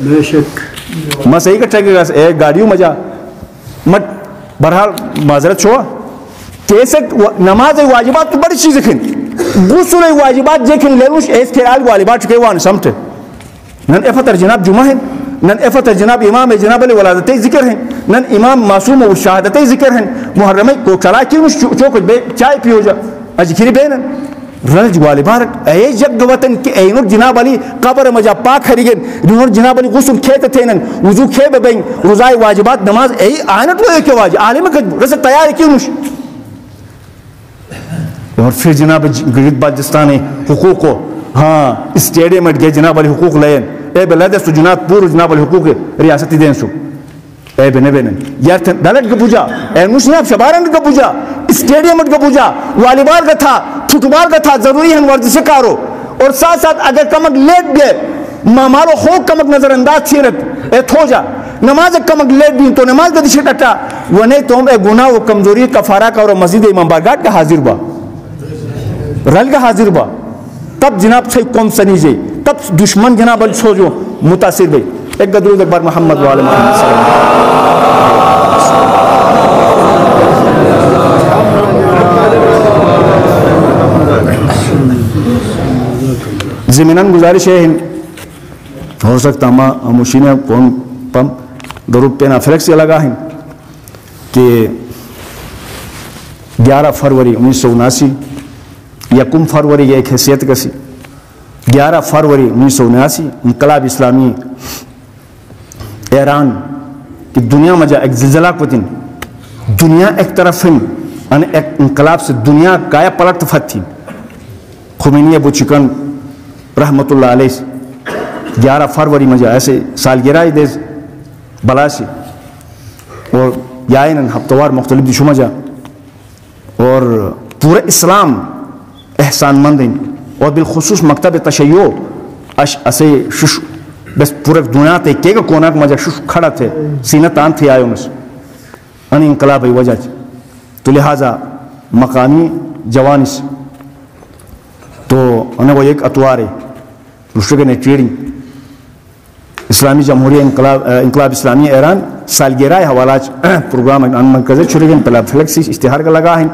بے شک میں صحیح کٹھے گا ایک گاڑیوں مجا مت برحال معذرت چھوڑا کیسے نماز واجبات تو بڑی چیز کھن غسل واجبات جیکن لیلوش ایس کھیرال واجبات چکے وان سمتے نن افتر جناب جمعہ ہیں نن افتر جناب امام جناب علی ولادتی ذکر ہیں نن امام معصوم و شہادتی ذکر ہیں محرمی کو چلا کی مش چوک بے چائے پیو جا اجکری بینن رج واجبات اے جگ وطن کے اینور جناب علی قبر مجا پاک ہریگن نور جناب علی غسل کھیت تھینن وضو کھے بین روزائے واجبات نماز اے آنت وہ ایک واجب عالم کا رس تیار کی مش اور پھر جناب گلگت بلتستان حقوق کو ہاں اسٹیڈیم میں گئے جناب علی حقوق لین اے بلادس تو جناب پور جناب علی حقوق ریاستی دین سو اے بنے بنے یار دلت کا پوجا اے مشناب شبارن کا پوجا اسٹیڈیم کا پوجا والی بال کا تھا فٹ بال کا تھا ضروری ہے ورزش کارو اور ساتھ ساتھ اگر کمک لیٹ گئے مامالو خوک کمک نظر انداز سیرت اے تھو جا نماز کمک لیٹ بھی تو نماز کا دشے ٹٹا وہ نہیں تو اے گناہ و کمزوری کفارہ کا اور مسجد امام بارگاہ کا حاضر با رل کا حاضر با تب جناب سے کون سنی جے تب دشمن جناب علی سو جو متاثر بھئی ایک درود اکبر محمد و آل محمد صلی اللہ زمینان گزارش ہے ہو سکتا ہم مشینہ کون پم درود پینا فلیکس سے لگا ہیں کہ 11 فروری 1979 یکم فروری یہ ایک حیثیت کسی 11 فروری 1979 انقلاب اسلامی ایران کی دنیا میں جا ایک زلزلہ کتن دنیا ایک طرف ہیں ایک انقلاب سے دنیا کایا پلٹ فتھی خمینی ابو چکن رحمت اللہ علیہ 11 فروری میں جا ایسے سالگرہ دیز بلاسی اور یائن ہفتوار مختلف دیشوں میں جا اور پورے اسلام احسان مند ہیں اور بالخصوص مکتب تشیع اسے شش بس پورے دنیا تے کے کونا کو مجا شش کھڑا تھے سینہ تان تھے آئے انس ان انقلاب وجہ تو لہذا مقامی جوانس تو انہیں وہ ایک اتوارے رشتہ نے ٹریڈنگ اسلامی جمہوریہ انقلاب اسلامی ایران سالگرہ حوالہ پروگرام ان مرکز چھڑے پہلا فلیکسی اشتہار کا لگا ہے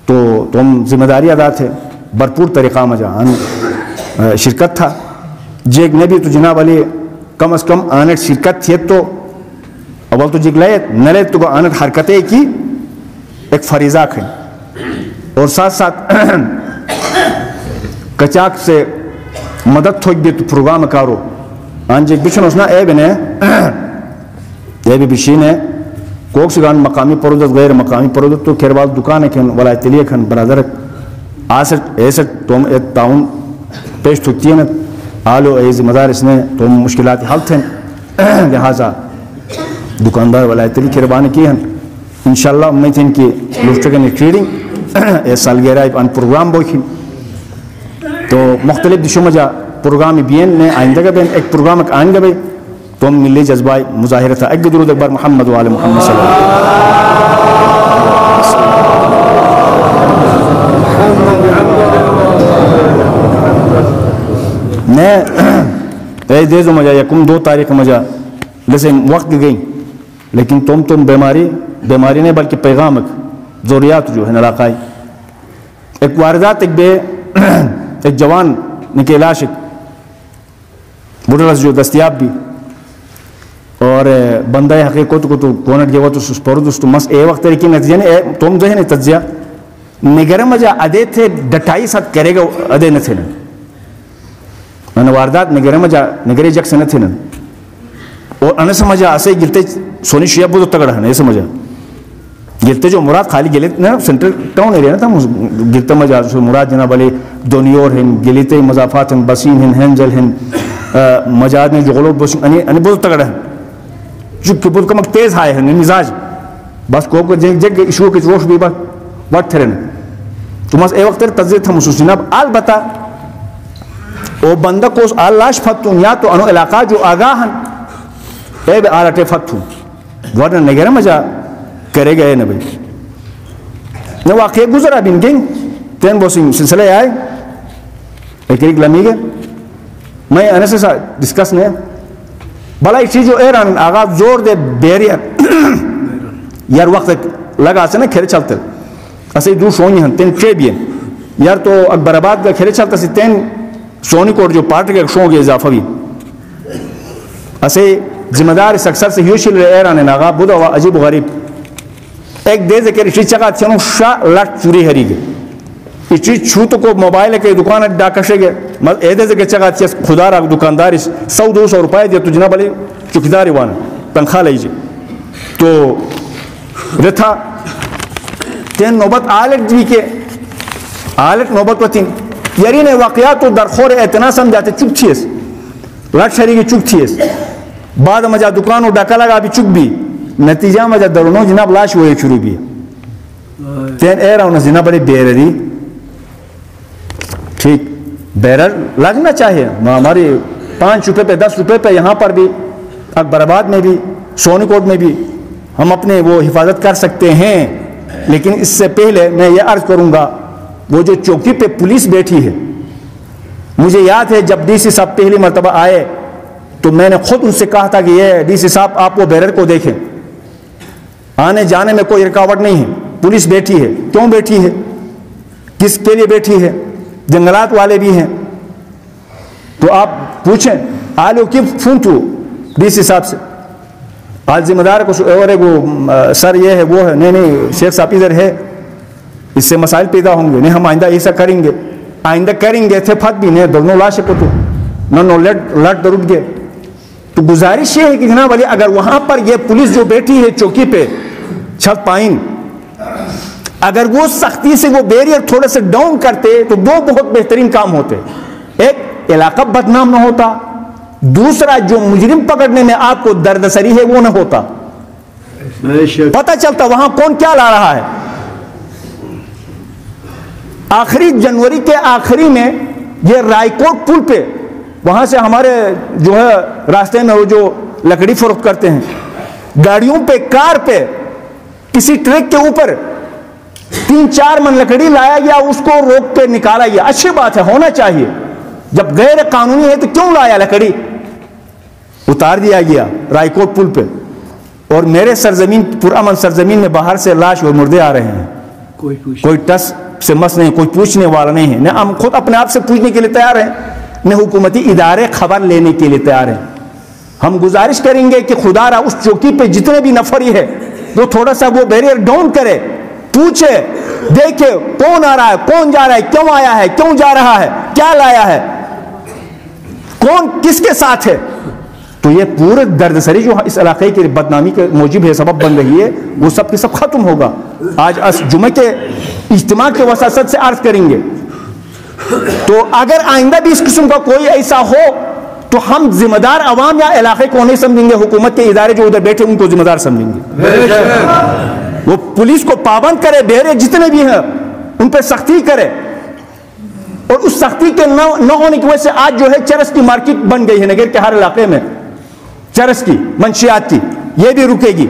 تو تم ذمہ داری ادا تھے بھرپور طریقہ مجا شرکت تھا جیگ نے بھی تو جناب علی کم از کم آنٹ شرکت تھی تو اول تو جیگ لائے نہ لے تو آنٹ حرکتیں کی ایک فریضہ ہے اور ساتھ ساتھ کچاک سے مدد تھوک بھی تو پروگرام کارو آن جیگ بچن اسنا اے بنے اے بھی بشین ہے کوک سگان مقامی پرودت غیر مقامی پرودت تو کھیروال دکان ہے کھن ولایتلیہ کھن برادر آسٹ ایسٹ توم ایک تعاون پیش تھکتی ہے آلو ایز مدارس نے تو مشکلات حل تھے لہذا دکاندار ولایتلی کربان کی ہیں انشاءاللہ امید ہیں کہ لوٹرگن ٹریڈنگ اے سالگرہ ان پروگرام بوکھیں تو مختلف دشوں مجا پروگرام بین نے آئندہ کا بین ایک پروگرام ایک آئندہ بے تو ہم ملی جذبہ مظاہرہ تھا ایک درود اکبر محمد وآل محمد صلی اللہ علیہ وسلم اے دیزو مجا یکم 2 تاریخ مجا لیکن وقت گئی لیکن تم بیماری نہیں بلکہ پیغام ضروریات جو ہے علاقائی ایک واردات ایک جوان نکے لاشک بڑھرس جو دستیاب بھی اور بندہ حقیقت کو تو کونٹ گیا تو سپردس تو مس اے وقت طریقی نتیجہ نے تم جو ہے تجزیہ نگرہ مجا ادے تھے ڈٹائی ساتھ کرے گا ادے نہ تھے میں نے واردات نگرے جگ سے نہ تھے اور انہیں سمجھا اسے گلتے سونی شیعہ بہت تگڑا ہے نہیں سمجھا گلتے جو مراد خالی گلے نا سنٹر ٹاؤن ایریا نا تھا گلتے مجا مراد جناب علی دونیور ہیں گلیتے مضافات ہیں بسین ہیں ہینجل ہیں مجاد میں جو غلوب بسین انہیں بہت تگڑا ہے چونکہ بہت کمک تیز آئے ہیں مزاج بس کو جگ ایشو کے روش بھی بات تھے رہنے تو مس اے وقت تجزیہ تھا محسوس جناب آل بتا او بندہ کو اس آل لاش فتون یا تو انو علاقہ جو آگاہ ہیں اے بے آلٹے فتون ورنہ نگرہ مجا کرے گئے نبی نہ واقعی گزرا بین گنگ تین بوسنگ سلسلے آئے ایک ایک لمی گئے میں انہیں سے ڈسکس نے بلا ایک چیز جو ایران آغاز زور دے بیریر یار وقت لگا سے نا کھیرے چلتے اسے دو شونی ہیں تین ٹرے بھی ہیں یار تو اکبر آباد کا کھیرے چلتا سی تین سونی کوٹ جو پارٹ کے شون کے اضافہ بھی اسے ذمہ دار اس اکثر سے ہیوشل ایران آغاز بودا ہوا عجیب و غریب ایک دے ذکر اسی چکا تھینو شاہ لٹ چوری ہری گئے اسی چھوتو کو موبائل کے دکان ڈاکشے گئے اے دے ذکر چکا تھی خدا را دکاندار 100-200 روپے دیا تو جناب علی چکداری وانا تنخواہ لیجئے تو رتھا تین نوبت آلٹ بھی کے آلٹ نوبت و تین یاری نے واقعات تو درخور اعتنا سمجھاتے چک تھیس لٹ شری کی چک تھیس بعد مجا دکانوں ڈاکا لگا بھی چک بھی نتیجہ مجا درونوں جناب لاش ہوئے شروع بھی تین اے رہا انہیں جناب بڑی بیرری ٹھیک بیرر لگنا چاہیے ہماری 5 روپے پہ 10 روپے پہ یہاں پر بھی اکبر آباد میں بھی سونی کوٹ میں بھی ہم اپنے وہ حفاظت کر سکتے ہیں لیکن اس سے پہلے میں یہ عرض کروں گا وہ جو چوکی پہ پولیس بیٹھی ہے مجھے یاد ہے جب ڈی سی صاحب پہلی مرتبہ آئے تو میں نے خود ان سے کہا تھا کہ یہ ڈی سی صاحب آپ وہ بیرر کو دیکھیں آنے جانے میں کوئی رکاوٹ نہیں ہے پولیس بیٹھی ہے کیوں بیٹھی ہے کس کے لیے بیٹھی ہے جنگلات والے بھی ہیں تو آپ پوچھیں آلو کی فون تو ڈی سی صاحب سے آج ذمہ دار کو اور وہ سر یہ ہے وہ ہے نہیں شیخ صاحب ادھر ہے اس سے مسائل پیدا ہوں گے نہیں ہم آئندہ ایسا کریں گے تھے پھت بھی نہیں دونوں لاشے کو تو نو لٹ درود گئے تو گزارش یہ ہے کہ جناب علی اگر وہاں پر یہ پولیس جو بیٹھی ہے چوکی پہ چھت پائن اگر وہ سختی سے وہ بیریئر تھوڑے سے ڈاؤن کرتے تو 2 بہت بہترین کام ہوتے ایک علاقہ بدنام نہ ہوتا دوسرا جو مجرم پکڑنے میں آپ کو درد سری ہے وہ نہ ہوتا پتہ چلتا وہاں کون کیا لا رہا ہے آخری جنوری کے آخری میں یہ رائیکوٹ پل پہ وہاں سے ہمارے جو ہے راستے میں وہ جو لکڑی فروخت کرتے ہیں گاڑیوں پہ کار پہ کسی ٹرک کے اوپر 3-4 من لکڑی لایا گیا اس کو روک پہ نکالا گیا اچھی بات ہے ہونا چاہیے جب غیر قانونی ہے تو کیوں لایا لکڑی اتار دیا گیا رائیکوٹ پل پہ اور میرے سرزمین پرامن سرزمین میں باہر سے لاش اور مردے آ رہے ہیں کوئی ٹس سے مس نہیں کوئی پوچھنے والا نہیں ہے نہ ہم خود اپنے آپ سے پوچھنے کے لیے تیار ہیں نہ حکومتی ادارے خبر لینے کے لیے تیار ہیں ہم گزارش کریں گے کہ خدا را اس چوکی پہ جتنے بھی نفری ہے وہ تھوڑا سا وہ بیریئر ڈاؤن کرے پوچھے دیکھے کون آ رہا ہے کون جا رہا ہے کیوں آیا ہے کیوں جا رہا ہے کیا لایا ہے کون کس کے ساتھ ہے تو یہ پورے درد سری جو اس علاقے کی بدنامی کے موجب ہے سبب بن رہی ہے وہ سب کے سب ختم ہوگا آج جمعے کے اجتماع کے وساطت سے عرض کریں گے تو اگر آئندہ بھی اس قسم کا کوئی ایسا ہو تو ہم ذمہ دار عوام یا علاقے کو نہیں سمجھیں گے, حکومت کے ادارے جو ادھر بیٹھے ان کو ذمہ دار سمجھیں گے. وہ پولیس کو پابند کرے, بہرے جتنے بھی ہیں ان پہ سختی کرے, اور اس سختی کے نہ ہونے کی وجہ سے آج جو ہے چرس کی مارکیٹ بن گئی ہے نگر کے ہر علاقے میں, چرس کی منشیات کی, یہ بھی رکے گی.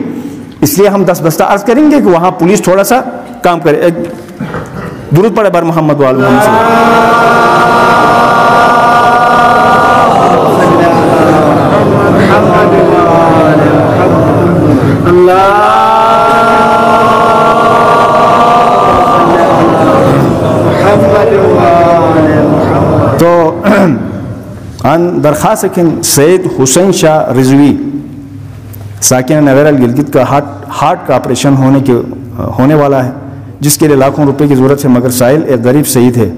اس لیے ہم دس بستہ عرض کریں گے کہ وہاں پولیس تھوڑا سا کام کرے. درود پڑھے بر محمد وآل محمد. تو ان درخواست کن سید حسین شاہ رضوی ساکن نگر گلگت کا ہارٹ کا آپریشن ہونے والا ہے, جس کے لیے لاکھوں روپے کی ضرورت ہے, مگر سائل ایک غریب سعید ہے,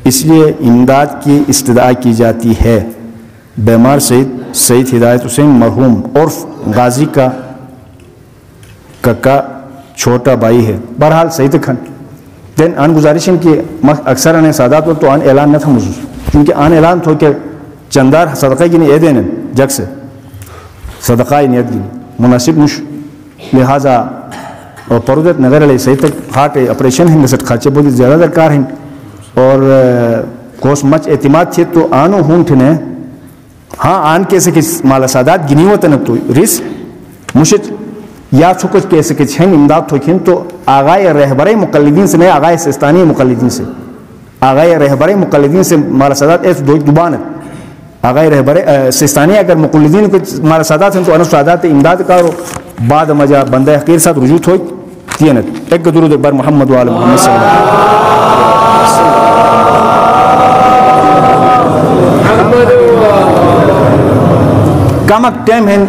اس لیے امداد کی استدعا کی جاتی ہے. بیمار سعید ہدایت حسین مرحوم عرف غازی کا ککا چھوٹا بھائی ہے. بہرحال سعید کھن دین آن گزارشن کی اکثر آنے سادات و تو آن اعلان نہ تھا مجھے, کیونکہ آن اعلان تھو کہ چندار صدقہ کی نہیں دین جگ سے صدقہ نیت گی مناسب مش, لہٰذا اور پرودت نگر علیہ صحیح تک ہارٹ آپریشن ہیں نسٹ خرچے بہت زیادہ درکار ہیں, اور کوس مچ اعتماد تھے تو آنو ہوں تھنے ہاں آن کیسے کہ مالا سادات گنی ہوتا نا تو رس مشت یا چھکچ کیسے کہ چھن امداد تھوکھیں تو آغای رہبر مقلدین سے نہیں, آغای سستانی مقلدین سے, آغای رہبر مقلدین سے مالا سادات ایس دو دبان ہے. آغای رہبر سستانی اگر مقلدین کو مالا سادات ہیں تو انو سادات امداد کارو بعد مجا بندہ حقیر ساتھ رجوع ہوئی تینت. ایک درود بر محمد وآل محمد صلی اللہ علیہ وسلم. کامک ٹائم ہیں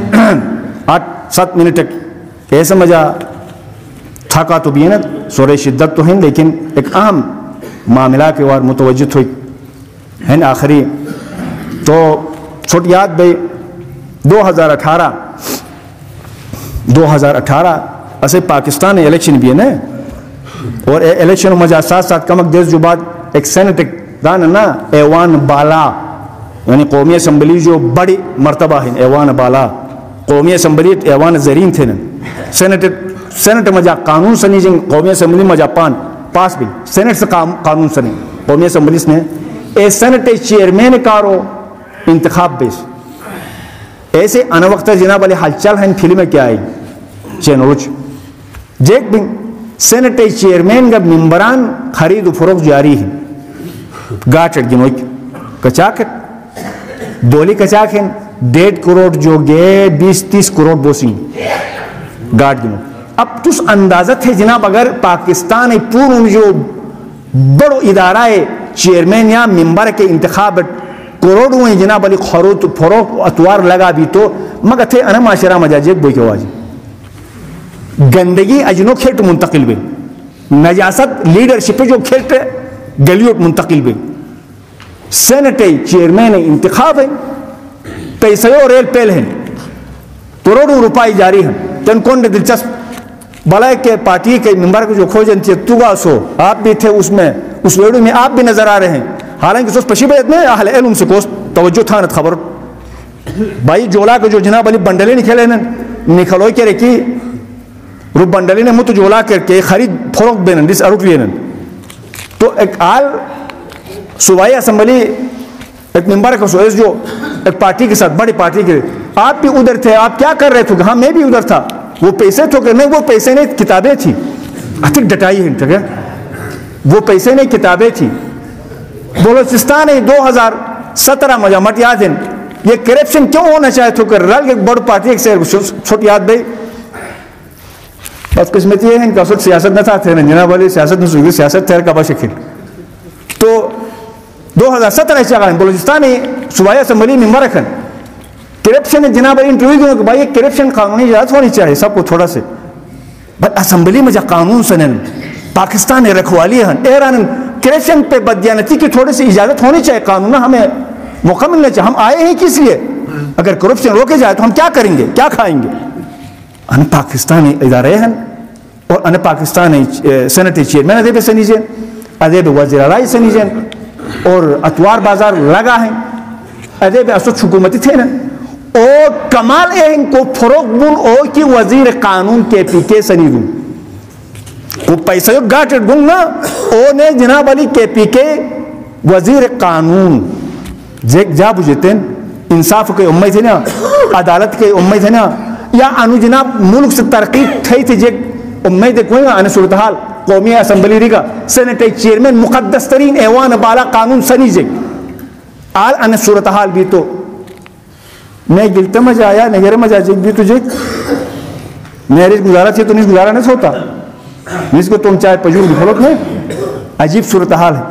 8-7 منٹ ایسا مجا تھکا تو بھی ہے نا, سورے شدت تو ہیں, لیکن ایک اہم معاملہ کے وار متوجہ ہوئی ہیں آخری. تو چھوٹ یاد بھائی 2018 اسے پاکستان الیکشن بھی ہے نا, اور الیکشن مجا ساتھ ساتھ کمک دیس جو بعد ایک سینٹ دان نا ایوان بالا, یعنی قومی اسمبلی جو بڑی مرتبہ ہے, ایوان بالا قومی اسمبلی ایوان زرین تھے نا, سینٹ مجا قانون سنی جن قومی اسمبلی مجا پاس بھی سینٹ سے قانون سنی قومی اسمبلی نے اے سینٹ چیئرمین کارو انتخاب بیس ایسے ان وقت جناب علی حال چل ہیں فلم کیا آئی چینوچ جیک بن سینٹ چیئرمین کا ممبران خرید و فروخت جاری ہے. گاچٹ گنوک کچاکٹ دولی کچاک ہیں 1.5 کروڑ جو گئے 20-30 کروڑ بوسی گاٹ گنو. اب تس اندازت ہے جناب اگر پاکستان پور جو بڑو ادارہ چیئرمین یا ممبر کے انتخاب کروڑ ہوئے جناب علی خروط فروخت اتوار لگا بھی تو مگر تھے انا معاشرہ مجاجیک بوئی کے واجی گندگی اجنو کھیٹ منتقل بھی, نجاست لیڈرشپ جو کھیٹ گلیوٹ منتقل بھی. سینٹ چیئرمین انتخاب ہے, پیسے اور ریل پیل ہیں, کروڑوں روپائی جاری ہیں. تن کون دلچسپ بلائے کہ پارٹی کے ممبر کو جو کھوجن تھے توگا سو آپ بھی تھے اس میں, اس ویڈیو میں آپ بھی نظر آ رہے ہیں, حالانکہ سوس پشی بیت میں اہل علم سے کوس توجہ تھا نت خبر بھائی جولا کو جو جناب علی بنڈلی نکھلے نکھلوئی کے رکی رو بنڈلی نے مت جولا کر کے خرید فروخت بینن ڈس اروٹ لینن. تو ایک آل صوبائی اسمبلی ایک ممبر کا سوئس جو ایک پارٹی کے ساتھ بڑی پارٹی کے, آپ بھی ادھر تھے, آپ کیا کر رہے تھے؟ ہاں میں بھی ادھر تھا. وہ پیسے تو نہیں, وہ پیسے نہیں کتابیں تھی, اتک ڈٹائی ہے ٹھیک ہے, وہ پیسے نہیں کتابیں تھی. بلوچستان 2017 مجھے مٹ یاد ہے یہ کرپشن کیوں ہونا چاہے تو کر رل ایک بڑی پارٹی ایک سے چھوٹ یاد بھائی بس قسمت یہ ہے ان کا سوٹ سیاست نہ تھا تھے نا جناب والی سیاست نہ سوئی سیاست تھے کا بشکل. تو 2017 چاہا بلوچستانی صوبائی اسمبلی ممبر رکھن کرپشن جناب علی انٹرویو دوں کہ بھائی یہ کرپشن قانونی اجازت ہونی چاہیے سب کو تھوڑا سے, بٹ اسمبلی میں جا قانون سنن پاکستان رکھوالی ہیں ایران کرپشن پہ بدیانتی کی تھوڑی سی اجازت ہونی چاہیے, قانون ہمیں موقع ملنا چاہیے. ہم آئے ہیں کس لیے؟ اگر کرپشن روکے جائے تو ہم کیا کریں گے, کیا کھائیں گے؟ ان پاکستانی ادارے ہیں اور ان پاکستانی سینٹ چیئرمین ادے پہ سنیجین ادے پہ وزیر اعلیٰ سنیجین اور اتوار بازار لگا ہے ادے بے اسد حکومتی تھے نا او کمال اہن کو فروغ بول او کی وزیر قانون کے پی کے سنیدوں کو پیسہ گاٹر گن نا او نے جناب علی کے پی کے وزیر قانون جا بجھتے انصاف کے امید ہے نا عدالت کے امید ہے نا یا انو جناب ملک سے ترقی تھی تھی جیک امید ہے کوئی نا ان صورتحال قومی اسمبلی ریگا سینٹ چیئرمین مقدس ترین ایوان بالا قانون سنی جیک آل ان صورتحال بھی تو میں گلتا مجھے آیا نگر مجھے جیک بھی تو جیک میری گزارا تھی تو نہیں گزارا نہیں ہوتا جس کو تم چاہے پجور بھولت میں عجیب صورتحال ہے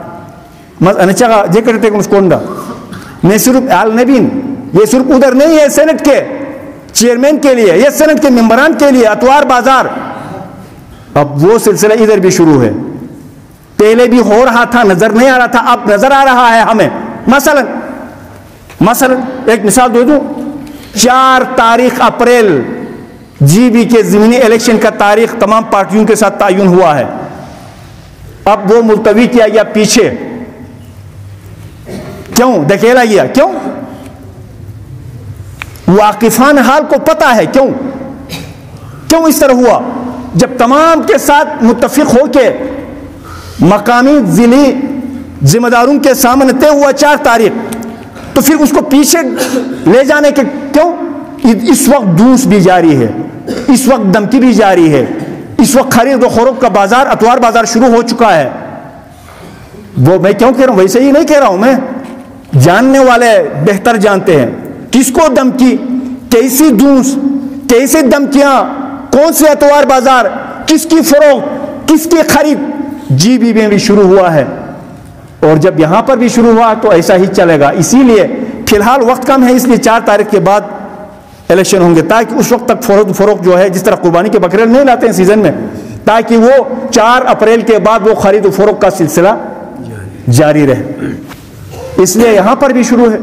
مز انچا کا جے کرتے ہیں مسکونڈا میں صرف آل نبین یہ صرف ادھر نہیں ہے سینٹ کے چیئرمین کے لیے یہ سینٹ کے ممبران کے لیے اتوار بازار اب وہ سلسلہ ادھر بھی شروع ہے پہلے بھی ہو رہا تھا نظر نہیں آ رہا تھا اب نظر آ رہا ہے ہمیں مثلا ایک مثال دے دوں 4 تاریخ اپریل جی بی کے ضمنی الیکشن کا تاریخ تمام پارٹیوں کے ساتھ تعین ہوا ہے اب وہ ملتوی کیا گیا پیچھے کیوں دھکیلا گیا کیوں واقفان حال کو پتا ہے کیوں اس طرح ہوا جب تمام کے ساتھ متفق ہو کے مقامی ضلعی ذمہ داروں کے سامنے طے ہوا 4 تاریخ تو پھر اس کو پیچھے لے جانے کے کیوں اس وقت دوس بھی جاری ہے اس وقت دھمکی بھی جاری ہے اس وقت خرید و فروخت کا بازار اتوار بازار شروع ہو چکا ہے وہ میں کیوں کہہ رہا ہوں ویسے ہی نہیں کہہ رہا ہوں میں جاننے والے بہتر جانتے ہیں کس کو دھمکی کیسی دوس کیسے دھمکیاں کون سے اتوار بازار کس کی فروخت کس کی خرید جی بی میں بھی شروع ہوا ہے اور جب یہاں پر بھی شروع ہوا تو ایسا ہی چلے گا اسی لیے فی الحال وقت کم ہے اس لیے 4 تاریخ کے بعد الیکشن ہوں گے تاکہ اس وقت تک فروخت جو ہے جس طرح قربانی کے بکرے نہیں لاتے ہیں سیزن میں تاکہ وہ 4 اپریل کے بعد وہ خرید و فروخت کا سلسلہ جاری رہے اس لیے یہاں پر بھی شروع ہے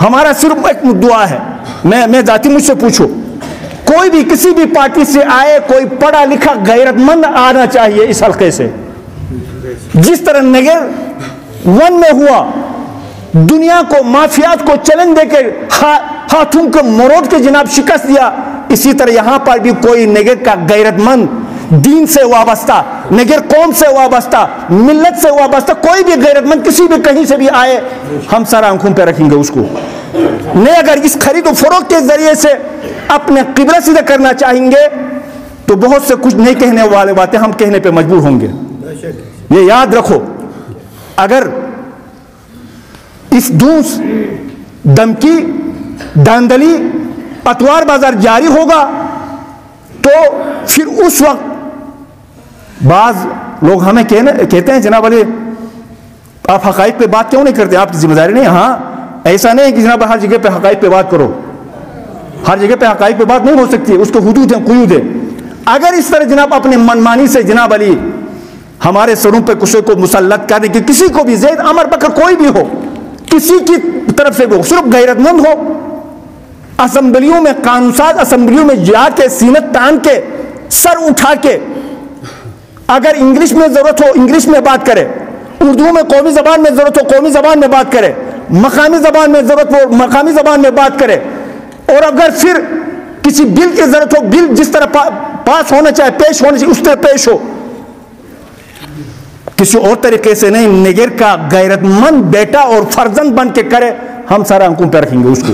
ہمارا صرف ایک دعا ہے میں ذاتی مجھ سے پوچھو کوئی بھی کسی بھی پارٹی سے آئے کوئی پڑھا لکھا غیرت مند آنا چاہیے اس حلقے سے جس طرح نگر 1 میں ہوا دنیا کو مافیات کو چیلنج دے کے ہاتھوں کو مروڑ کے جناب شکست دیا اسی طرح یہاں پر بھی کوئی نگر کا غیرت مند دین سے وابستہ نگر قوم سے وابستہ ملت سے وابستہ کوئی بھی غیرت مند کسی بھی کہیں سے بھی آئے ہم سر آنکھوں پہ رکھیں گے اس کو نہیں اگر اس خرید و فروخت کے ذریعے سے اپنے قبلہ سیدھا کرنا چاہیں گے تو بہت سے کچھ نہیں کہنے والے باتیں ہم کہنے پہ مجبور ہوں گے یہ یاد رکھو اگر اس دوس دھمکی داندلی اتوار بازار جاری ہوگا تو پھر اس وقت بعض لوگ ہمیں کہتے ہیں جناب علی آپ حقائق پہ بات کیوں نہیں کرتے آپ کی ذمہ داری نہیں ہاں ایسا نہیں کہ جناب ہر جگہ پہ حقائق پہ بات کرو ہر جگہ پہ حقائق پہ بات نہیں ہو سکتی اس کو حدود ہیں قیود ہے اگر اس طرح جناب اپنے منمانی سے جناب علی ہمارے سروں پہ کسی کو مسلط کر دے کہ کسی کو بھی زید عمر بکر کوئی بھی ہو کسی کی طرف سے وہ صرف غیرت مند ہو اسمبلیوں میں قانون ساز اسمبلیوں میں جا کے سینت تان کے سر اٹھا کے اگر انگلش میں ضرورت ہو انگلش میں بات کرے اردو میں قومی زبان میں ضرورت ہو قومی زبان میں بات کرے مقامی زبان میں ضرورت ہو مقامی زبان میں بات کرے اور اگر پھر کسی بل کی ضرورت ہو بل جس طرح پاس ہونا چاہے پیش ہونا چاہیے اس طرح پیش ہو کسی اور طریقے سے نہیں نگر کا غیرت مند بیٹا اور فرزند بن کے کرے ہم سارا آنکھوں پہ رکھیں گے اس کو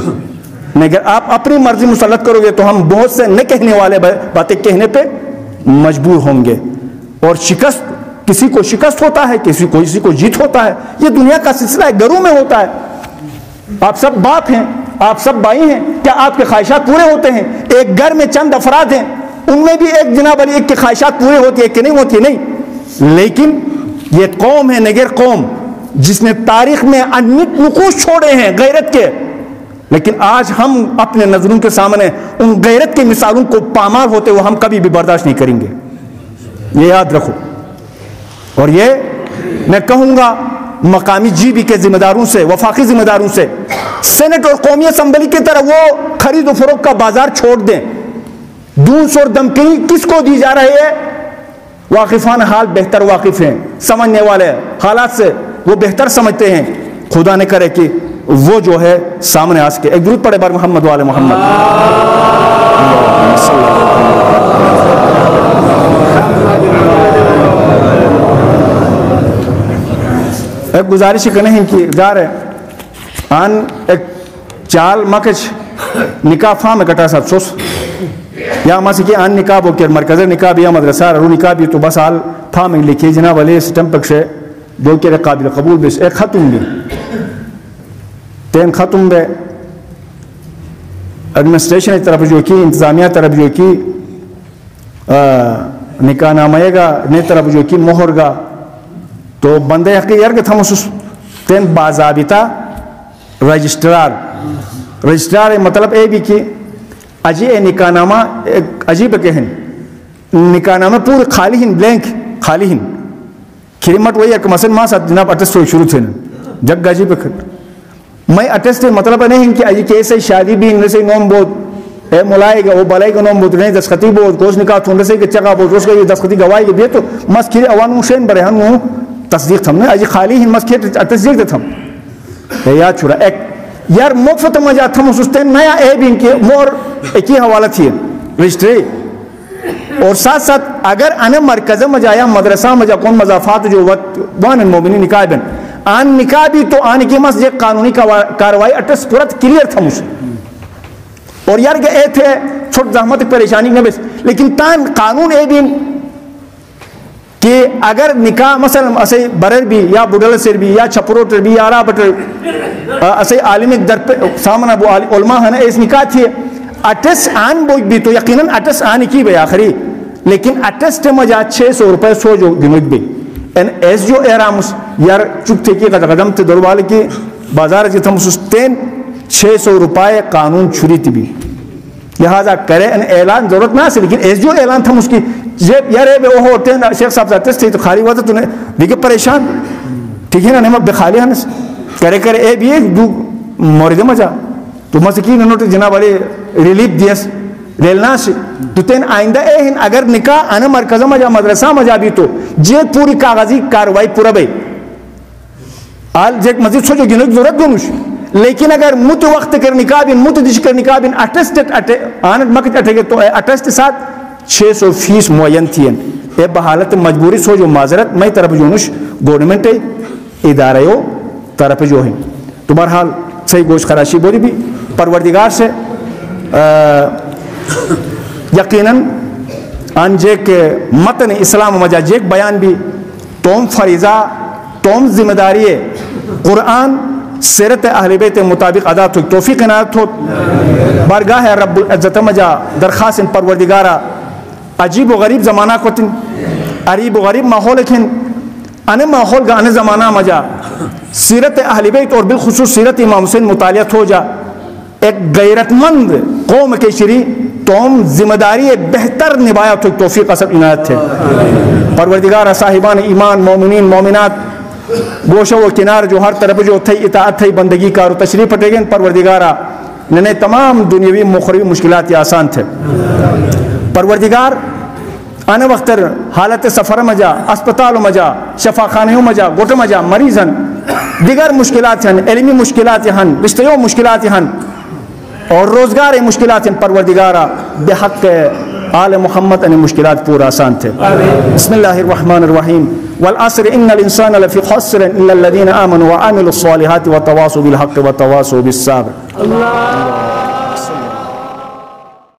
نگر آپ اپنی مرضی مسلط کرو گے تو ہم بہت سے نہ کہنے والے باتیں کہنے پہ مجبور ہوں گے اور شکست کسی کو شکست ہوتا ہے کسی کو جیت ہوتا ہے یہ دنیا کا سلسلہ ہے گھروں میں ہوتا ہے آپ سب باپ ہیں آپ سب بھائی ہیں کیا آپ کے خواہشات پورے ہوتے ہیں ایک گھر میں چند افراد ہیں ان میں بھی ایک جناب علی ایک کی خواہشات پورے ہوتی ہے کہ نہیں ہوتی نہیں لیکن یہ قوم ہے نگر قوم جس نے تاریخ میں انمٹ نقوش چھوڑے ہیں غیرت کے لیکن آج ہم اپنے نظروں کے سامنے ان غیرت کی مثالوں کو پامال ہوتے ہوئے ہم کبھی بھی برداشت نہیں کریں گے یہ یاد رکھو اور یہ میں کہوں گا مقامی جی بی کے ذمہ داروں سے وفاقی ذمہ داروں سے سینٹ اور قومی اسمبلی کی طرح وہ خرید و فروخت کا بازار چھوڑ دیں دوس اور دھمکی کس کو دی جا رہی ہے واقفان حال بہتر واقف ہیں سمجھنے والے حالات سے وہ بہتر سمجھتے ہیں خدا نہ کرے کہ وہ جو ہے سامنے آ سکے. ایک درود پڑھے بار محمد والے محمد. ایک گزارش کرنے ہیں کہ گار ہے آن ایک چال مکچ نکاح فام کٹا سب سوس یا ماسی کہ آن نکاح بو کہ مرکز نکاح بھی یا مدرسہ رو نکاح بھی تو بس حال فام لکھے جناب علیہ سٹمپک سے جو کہ قابل قبول بس ایک ختم بھی تین ختم بے ایڈمنسٹریشن طرف جو کی انتظامیہ طرف جو کی نکاح نامے گا نئے طرف جو کی مہر گا تو بندے حقی یرگ تھا مسوس تین باضابطہ رجسٹرار مطلب اے بھی کہ اجی اے نکاح نامہ عجیب کہن نکاح نامہ پورے خالی ہن بلینک خالی ہن کھریمت وہی ایک مثلا ماں ساتھ جناب اٹیسٹ ہوئی شروع تھے جگ عجیب کھٹ میں اٹیسٹ مطلب نہیں کہ اجی کیسے شادی بھی ان سے نوم بود اے ملائے گا وہ بلائی گا نوم بود نہیں دستخطی بود کوس نکاح تھون سے کہ چگا بود روز کا یہ دستخطی گواہی کے بھی تو مس کھری اوان مشین برے ہن وہ تصدیق تھم نے اجی خالی ہن مس کھری تصدیق تھم یاد چھوڑا ایک یار مفت مجا تھم سستین نیا اے بھی ان کے مور ایک ہی حوالہ تھی رجسٹری اور ساتھ ساتھ اگر انا مرکز مجا یا مدرسہ مجا کون مضافات جو وان المومنی نکاح بن آن نکاح بھی تو آن کی مس یہ قانونی کاروائی اٹس پورت کلیئر تھا مجھ اور یار کہ اے تھے چھوٹ زحمت پریشانی نہ بس لیکن تان قانون اے دین کہ اگر نکاح مثلا اسے برر بھی یا بڑھل سر بھی یا چھپروٹر بھی یا را بٹر اسے عالم در پہ سامنا بو علماء ہیں اس نکاح تھی اٹس آن بوئی بھی تو یقیناً اٹس آن کی بے آخری لیکن اٹس تے مجا 600 روپے سو جو دنوک بھی ان ایس جو احرامس یار چک تھے کی قدم تے دروال کی بازار جی تھا مسستین 600 روپے قانون چھری تھی بھی لہذا کرے ان اعلان ضرورت نہ سے لیکن ایس جو اعلان تھا اس کی جیب یار اے وہ ہوتے ہیں شیخ صاحب ذاتس تھے تو خالی ہوا تھا تو نے دیکھے پریشان ٹھیک ہے نا نعمت بخالی ہنس کرے کرے اے بھی ایک دو مورد مجا تو مسکین نوٹ جناب علی ریلیف دیس ریلنا سے تو تین آئندہ اے ہن اگر نکاح انا مرکزہ مجا مدرسہ مجا بھی تو جے پوری کاغذی کاروائی پورا بھئی آل جیک مزید سوچو گنوک ضرورت گنوش لیکن اگر مت وقت کر نکاح بین مت دش کر نکاح بین اٹسٹ آنت مکت اٹھے گے تو اٹسٹ ساتھ 600 فیس معین تھی اے بحالت مجبوری سوچو معذرت میں طرف جونش گورنمنٹ ادارے ہو طرف جو ہیں تو بہرحال صحیح گوشت خراشی بولی بھی پروردگار سے یقیناً ان جیک متن اسلام مجا جیک بیان بھی توم فریضہ توم ذمہ داری قرآن سیرت اہل بیت مطابق ادا تو توفیق عنایت ہو بارگاہ رب العزت مجا درخواست پروردگارا عجیب و غریب زمانہ کو تن عریب و غریب ماحول کھن ان ماحول کا ان زمانہ مجا سیرت اہل بیت اور بالخصوص سیرت امام حسین مطالعہ ہو جا ایک غیرت مند قوم کے شری توم ذمہ داری بہتر نبایا تو توفیق اثر عنایت تھے پروردگار صاحبان ایمان مومنین مومنات گوشہ و کنار جو ہر طرف جو تھی اطاعت تھی بندگی کا اور تشریف پٹے گئے پروردگارہ ننے تمام دنیاوی مخربی مشکلات آسان تھے پروردگار آنے وقت حالت سفر مجا اسپتال مجا شفاخانہ مجا گوٹ مجا مریضن دیگر مشکلات ہیں علمی مشکلات ہیں رشتوں مشکلات ہیں اور روزگار مشکلات ہیں پروردگارہ بحق آل محمد ان مشکلات پورا آسان تھے بسم اللہ الرحمن الرحیم والعصر ان الانسان لفی خسر الا الذین آمنوا وعملوا الصالحات وتواصوا بالحق وتواصوا بالصبر